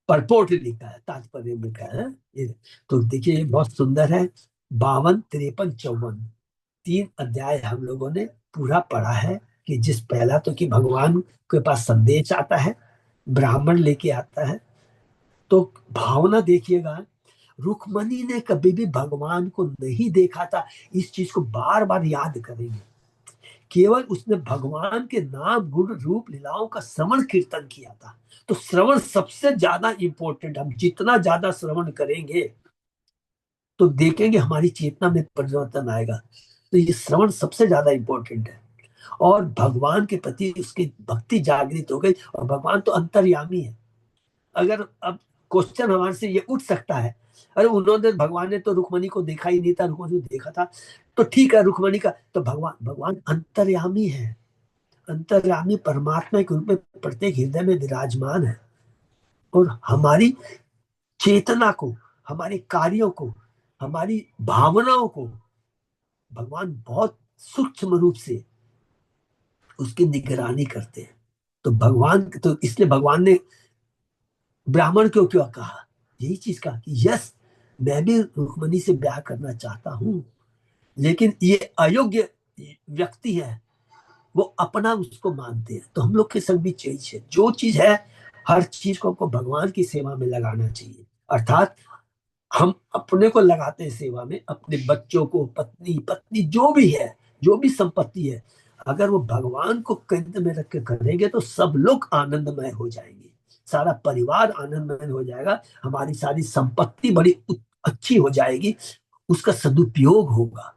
परपोर्ट लिखा है, तात्पर्य लिखा है। ये तो देखिए ये बहुत सुंदर है। 52, 53, 54 3 अध्याय हम लोगों ने पूरा पढ़ा है। कि जिस पहला तो कि भगवान के पास संदेश आता है, ब्राह्मण लेके आता है, तो भावना देखिएगा, रुक्मणी ने कभी भी भगवान को नहीं देखा था। इस चीज को बार बार याद करेंगे। केवल उसने भगवान के नाम गुण रूप लीलाओं का श्रवण कीर्तन किया था। तो श्रवण सबसे ज्यादा इंपॉर्टेंट। हम जितना ज्यादा श्रवण करेंगे तो देखेंगे हमारी चेतना में परिवर्तन आएगा। तो ये श्रवण सबसे ज्यादा इंपॉर्टेंट है। और भगवान के प्रति उसकी भक्ति जागृत हो गई। और भगवान तो अंतर्यामी है। अगर अब क्वेश्चन हमारे से ये उठ सकता है, अरे उन्होंने भगवान ने तो रुक्मणी को देखा ही नहीं था, रुक्मणी को देखा था तो ठीक है, रुक्मणी का तो भगवान अंतर्यामी है। अंतर्यामी परमात्मा के रूप में प्रत्येक हृदय में विराजमान है। और हमारी चेतना को, हमारे कार्यों को, हमारी भावनाओं को भगवान बहुत सूक्ष्म रूप से उसकी निगरानी करते हैं। तो भगवान, तो इसलिए भगवान ने ब्राह्मण को क्यों कहा, यही चीज कहा कि यस, मैं भी रुक्मणी से ब्याह करना चाहता हूं, लेकिन ये अयोग्य व्यक्ति है, वो अपना उसको मानते हैं। तो हम लोग के संग भी चीज है, जो चीज है हर चीज को भगवान की सेवा में लगाना चाहिए। अर्थात हम अपने को लगाते हैं सेवा में, अपने बच्चों को, पत्नी पत्नी जो भी है, जो भी संपत्ति है, अगर वो भगवान को केंद्र में रख के करेंगे तो सब लोग आनंदमय हो जाएंगे, सारा परिवार आनंदमय हो जाएगा, हमारी सारी संपत्ति बड़ी अच्छी हो जाएगी, उसका सदुपयोग होगा।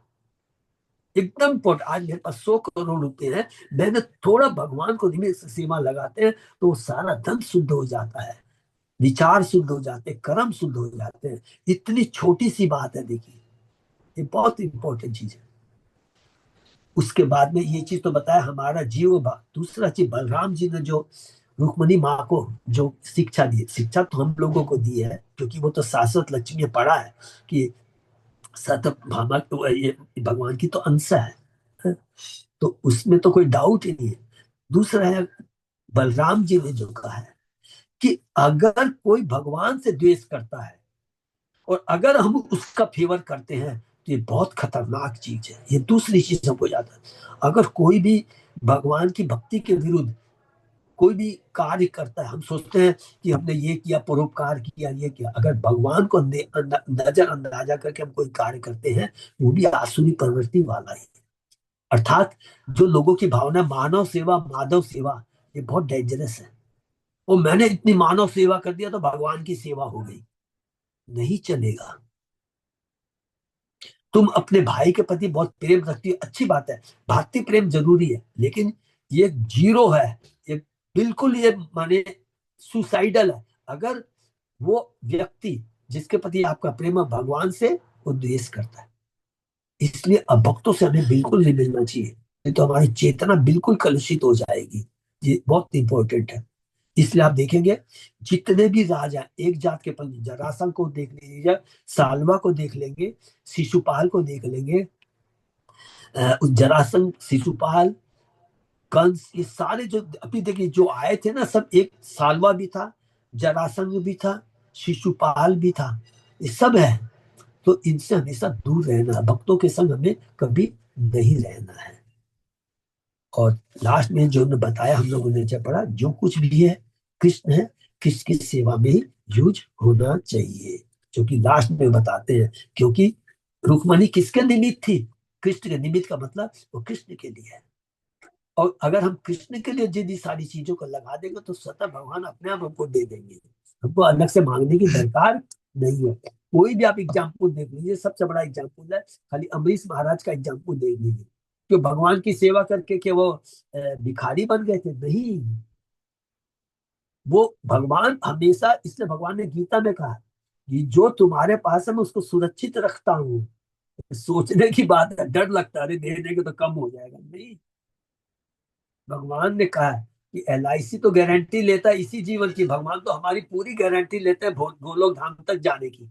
एकदम इम्पोर्टेंट। आज मेरे पास 100 करोड़ रुपए है, मैंने थोड़ा भगवान को निमित्त से सेवा लगाते हैं तो वो सारा धन शुद्ध हो जाता है, विचार शुद्ध हो जाते हैं, कर्म शुद्ध हो जाते हैं। इतनी छोटी सी बात है, देखिए ये बहुत इंपॉर्टेंट चीज है। उसके बाद में ये चीज तो बताया हमारा जीव भाव। दूसरा चीज, बलराम जी ने जो रुक्मणी माँ को जो शिक्षा दी, शिक्षा तो हम लोगों को दी है, क्योंकि वो तो शाश्वत लक्ष्मी में पढ़ा है कि सत भामा तो ये भगवान की तो अंश है, तो उसमें तो कोई डाउट ही नहीं है। दूसरा है, बलराम जी ने जो कहा है कि अगर कोई भगवान से द्वेष करता है और अगर हम उसका फेवर करते हैं तो ये बहुत खतरनाक चीज है। ये दूसरी चीज हमको याद है, अगर कोई भी भगवान की भक्ति के विरुद्ध कोई भी कार्य करता है, हम सोचते हैं कि हमने ये किया, परोपकार किया, ये किया, अगर भगवान को नजर अंदाजा करके हम कोई कार्य करते हैं, वो भी आसुरी प्रवृत्ति वाला ही। अर्थात जो लोगों की भावना मानव सेवा, माधव सेवा, ये बहुत डेंजरस है। वो मैंने इतनी मानव सेवा कर दिया तो भगवान की सेवा हो गई, नहीं चलेगा। तुम अपने भाई के प्रति बहुत प्रेम रखती हो, अच्छी बात है, भातृ प्रेम जरूरी है, लेकिन ये जीरो है, ये बिल्कुल ये माने सुसाइडल है। अगर वो व्यक्ति जिसके प्रति आपका प्रेम है भगवान से, वो द्वेष करता है। इसलिए अभक्तों से हमें बिल्कुल नहीं मिलना चाहिए, नहीं तो हमारी चेतना बिल्कुल कलुषित हो जाएगी। ये बहुत इंपॉर्टेंट है। इसलिए आप देखेंगे जितने भी राजा एक जात के पंडित, जरासंध को देख लीजिए, सालवा को देख लेंगे, शिशुपाल को देख लेंगे, जरासंध, शिशुपाल, कंस, ये सारे जो अभी देखिए जो आए थे ना, सब एक, सालवा भी था, जरासंध भी था, शिशुपाल भी था, ये सब है। तो इनसे हमेशा दूर रहना, भक्तों के संग हमें कभी नहीं रहना है। और लास्ट में जो ने बताया, हम लोगों ने जब पढ़ा, जो कुछ भी है कृष्ण है, कृष्ण की सेवा में ही यूज होना चाहिए, जो कि लास्ट में बताते हैं। क्योंकि रुक्मणी किसके निमित्त थी? कृष्ण के निमित्त का मतलब वो कृष्ण के लिए है। और अगर हम कृष्ण के लिए जिन सारी चीजों को लगा देंगे तो स्वतः भगवान अपने आप हमको दे देंगे, हमको अलग से मांगने की दरकार नहीं है। कोई भी आप एग्जाम्पल देख लीजिए, सबसे बड़ा एग्जाम्पल है, खाली अम्बरीश महाराज का एग्जाम्पल देख लीजिए, कि भगवान की सेवा करके के वो भिखारी बन गए थे? नहीं, वो भगवान हमेशा, इसलिए भगवान ने गीता में कहा कि जो तुम्हारे पास है मैं उसको सुरक्षित रखता हूँ। सोचने की बात है, डर लगता है अरे दे देंगे तो कम हो जाएगा, नहीं, भगवान ने कहा है कि LIC तो गारंटी लेता है इसी जीवन की, भगवान तो हमारी पूरी गारंटी लेते हैं गोलोक धाम तक जाने की,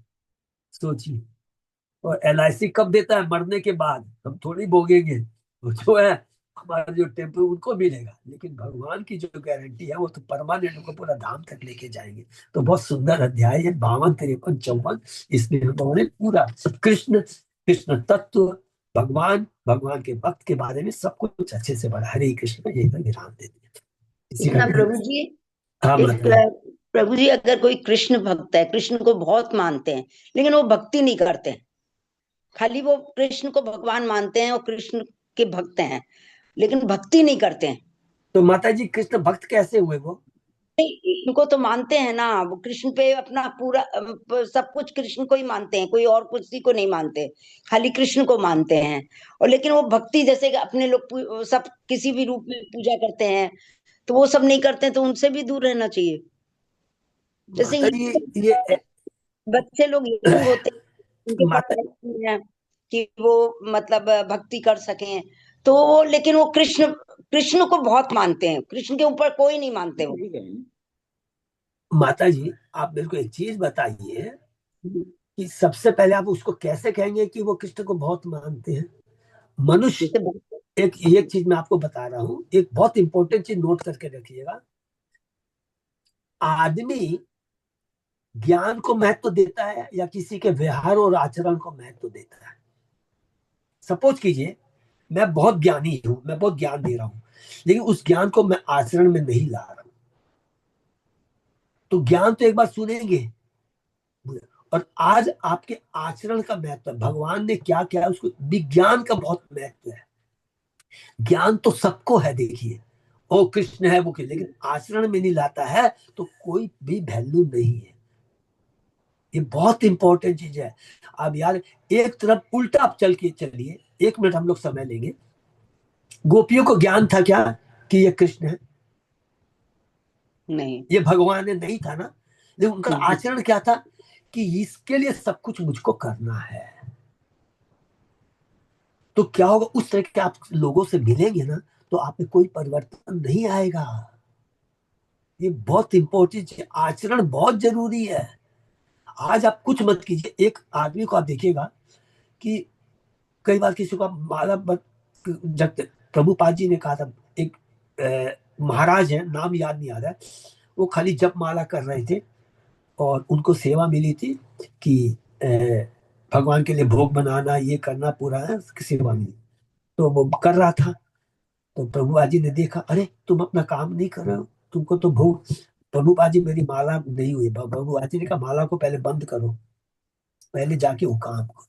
सोचिए। और LIC कब देता है? मरने के बाद, हम थोड़ी भोगेंगे, वो जो है हमारा जो टेम्पो उनको मिलेगा, लेकिन भगवान की जो गारंटी है वो तो परमानेंट, उनको पूरा धाम तक लेके जाएंगे। तो बहुत सुंदर अध्याय है 52, 53, 54, इसमें हम लोगों ने पूरा कृष्ण, कृष्ण तत्व, भगवान, भगवान के भक्त के बारे में सब कुछ अच्छे से पढ़ा। हरे कृष्ण, यही पर विराम देते हैं। इसी का इतना प्रभु जी, हाँ एक मतलब प्रभु जी, अगर कोई कृष्ण भक्त है, कृष्ण को बहुत मानते हैं, लेकिन वो भक्ति नहीं करते हैं, खाली वो कृष्ण को भगवान मानते हैं और कृष्ण के भक्त हैं, लेकिन भक्ति नहीं करते हैं। तो माता जी कृष्ण भक्त कैसे हुए वो? नहीं, इनको तो मानते हैं ना, वो कृष्ण पे अपना पूरा सब कुछ कृष्ण को ही मानते हैं, कोई और किसी को नहीं मानते, खाली कृष्ण को मानते हैं। और लेकिन वो भक्ति, जैसे कि अपने लोग सब किसी भी रूप में पूजा करते हैं, तो वो सब नहीं करते हैं, तो उनसे भी दूर रहना चाहिए। जैसे माता जी ये बच्चे लोग यंग होते हैं, उनके पास माता नहीं है कि वो मतलब भक्ति कर सकें, तो वो, लेकिन वो कृष्ण कृष्ण को बहुत मानते हैं, कृष्ण के ऊपर कोई नहीं मानते वो। माता जी आप मेरे को एक चीज बताइए कि सबसे पहले आप उसको कैसे कहेंगे कि वो कृष्ण को बहुत मानते हैं? मनुष्य, जैसे एक चीज मैं आपको बता रहा हूँ, एक बहुत इंपॉर्टेंट चीज नोट करके रखिएगा। आदमी ज्ञान को महत्व देता है या किसी के व्यवहार और आचरण को महत्व देता है? सपोज कीजिए मैं बहुत ज्ञानी हूं, मैं बहुत ज्ञान दे रहा हूं, लेकिन उस ज्ञान को मैं आचरण में नहीं ला रहा हूं, तो ज्ञान तो एक बार सुनेंगे, और आज आपके आचरण का महत्व, भगवान ने क्या क्या उसको, विज्ञान का बहुत महत्व है। ज्ञान तो सबको है, देखिए ओ कृष्ण है वो कृष्ण, लेकिन आचरण में नहीं लाता है तो कोई भी वैल्यू नहीं है। ये बहुत इंपॉर्टेंट चीज है। अब यार एक तरफ उल्टा आप चल के चलिए, 1 मिनट हम लोग समय लेंगे। गोपियों को ज्ञान था क्या कि ये कृष्ण है, नहीं। ये भगवान है? नहीं था ना। लेकिन उनका हम्म। आचरण क्या था कि इसके लिए सब कुछ मुझको करना है। तो क्या होगा, उस तरह के आप लोगों से मिलेंगे ना, तो आप में कोई परिवर्तन नहीं आएगा। ये बहुत इंपॉर्टेंट है, आचरण बहुत जरूरी है। आज आप कुछ मत कीजिए, एक आदमी को आप देखिएगा कि कई बार किसी को आप माला जब प्रभुपाद जी ने कहा था, एक महाराज है, नाम याद नहीं आ रहा है, वो खाली जप माला कर रहे थे और उनको सेवा मिली थी कि भगवान के लिए भोग बनाना, ये करना, पूरा है सेवा मिली। तो वो कर रहा था, तो प्रभुपाद जी ने देखा, अरे तुम अपना काम नहीं कर रहे हो, तुमको तो भोग। प्रभुपाद जी मेरी माला नहीं हुई, प्रभुपाद जी ने कहा माला को पहले बंद करो, पहले जाके वो काम करो।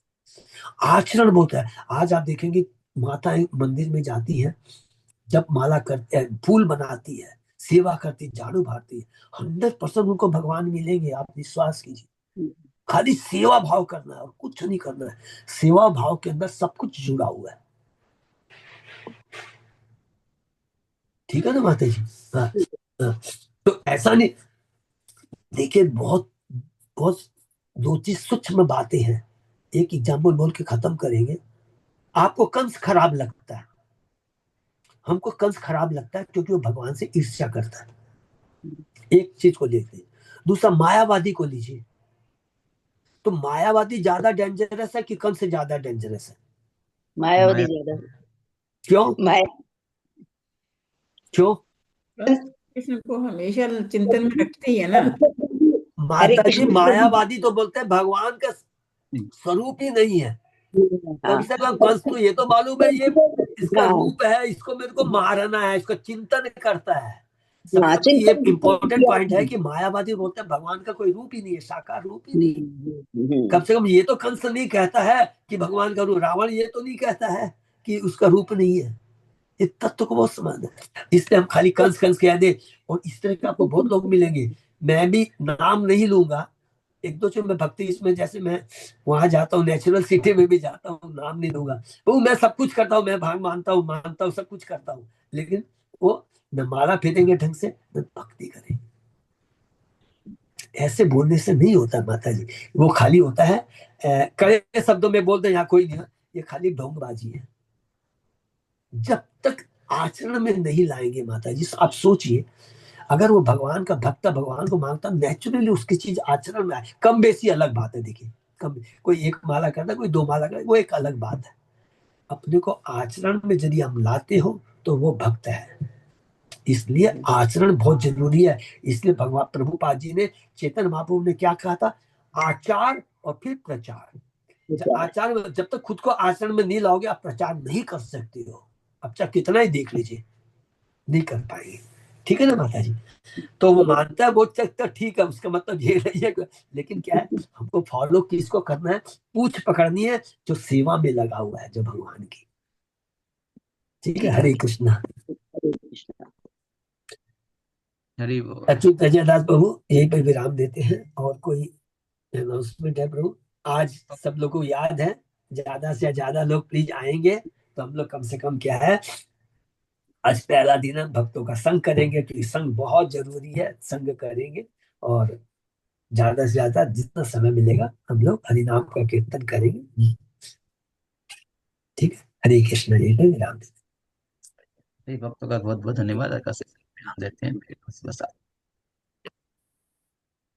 आचरण बहुत है। आज आप देखेंगे माताएं मंदिर में जाती हैं, जब माला करते हैं, फूल बनाती है, सेवा करती है, झाड़ू मारती है, 100% उनको भगवान मिलेंगे, आप विश्वास कीजिए। खाली सेवा भाव करना है और कुछ नहीं करना है। सेवा भाव के अंदर सब कुछ जुड़ा हुआ है। ठीक है ना माता जी? हाँ, हाँ। तो ऐसा नहीं, देखिए बहुत बहुत दो चीज सूक्ष्म बातें हैं, एक एग्जाम्पल बोल के खत्म करेंगे। आपको कंस खराब लगता है, हमको कंस खराब लगता है क्योंकि वो भगवान से ईर्ष्या करता है। एक चीज को लेते। दूसरा मायावादी को लीजिए, तो मायावादी ज्यादा डेंजरस है कि कंस से ज्यादा डेंजरस है? मायावादी माया ज्यादा। क्यों? माया क्यों? कृष्ण को हमेशा चिंतन में रखते ही है ना। हरे माता जी, कृष्ण मायावादी तो बोलते हैं भगवान का स्वरूप ही नहीं है। कम से कम कंस को ये तो मालूम है ये इसका हाँ रूप है, इसको मेरे को मारना है, इसको चिंतन करता है। हाँ, सबसे बड़ी ये चिंतन इंपॉर्टेंट पॉइंट है कि मायावादी बोलते हैं भगवान का कोई रूप ही नहीं है, साकार रूप ही नहीं। कम से कम ये तो कंस नहीं कहता है कि भगवान का रूप, रावण ये तो नहीं कहता है कि उसका रूप नहीं है। इस तत्व को बहुत समझना है, इसलिए हम खाली कंस कंस कह दे। और इस तरह के आपको बहुत लोग मिलेंगे, मैं भी नाम नहीं लूंगा, एक दो जो मैं भक्ति इसमें, जैसे मैं वहां जाता हूँ, नेचुरल सिटी में भी जाता हूँ, नाम नहीं लूंगा, वो मैं सब कुछ करता हूँ, मैं भाग मानता हूँ, सब कुछ करता हूँ, लेकिन वो न माला फेरेंगे ढंग से, न भक्ति करेंगे। ऐसे बोलने से नहीं होता माता जी, वो खाली होता है कड़े शब्दों में बोलते हैं, यहाँ कोई नहीं, ये खाली ढोंगबाजी है। जब तक आचरण में नहीं लाएंगे माता जी, आप सोचिए, अगर वो भगवान का भक्त, भगवान को मांगता, नेचुरली उसकी चीज आचरण में आए, कम बेसी अलग बात है। देखिए, कम, कोई एक माला करता, कोई दो माला करता, वो एक अलग बात है। अपने को आचरण में यदि हम लाते हो तो वो भक्त है। इसलिए आचरण बहुत जरूरी है। इसलिए भगवान प्रभुपाद जी ने, चेतन महाप्रभु ने क्या कहा था? आचार और फिर प्रचार। आचार में जब तक खुद को आचरण में नहीं लाओगे, आप प्रचार नहीं कर सकते हो। अब चाहे कितना ही देख लीजिए, नहीं कर पाएंगे। ठीक है ना माता जी? तो वो मानता है, वो तो ठीक है, उसका मतलब ये नहीं है लेकिन क्या है, हमको फॉलो किसको करना है? पूछ पकड़नी है जो सेवा में लगा हुआ है, जो भगवान की। ठीक है, हरे कृष्णा। हरि बोल। अच्युत अजय दास प्रभु यहीं पर विराम देते हैं। और कोई अनाउंसमेंट है प्रभु? आज सब लोग को याद है, ज्यादा से ज्यादा लोग प्लीज आएंगे तो हम लोग कम से कम क्या है, आज पहला दिन हम भक्तों का संग करेंगे, क्योंकि संग बहुत जरूरी है, संग करेंगे। और ज्यादा से ज्यादा जितना समय मिलेगा हम लोग हरिनाम का कीर्तन करेंगे। ठीक है, हरे कृष्ण जी विराम। भक्तों का बहुत बहुत धन्यवाद। ध्यान देते हैं।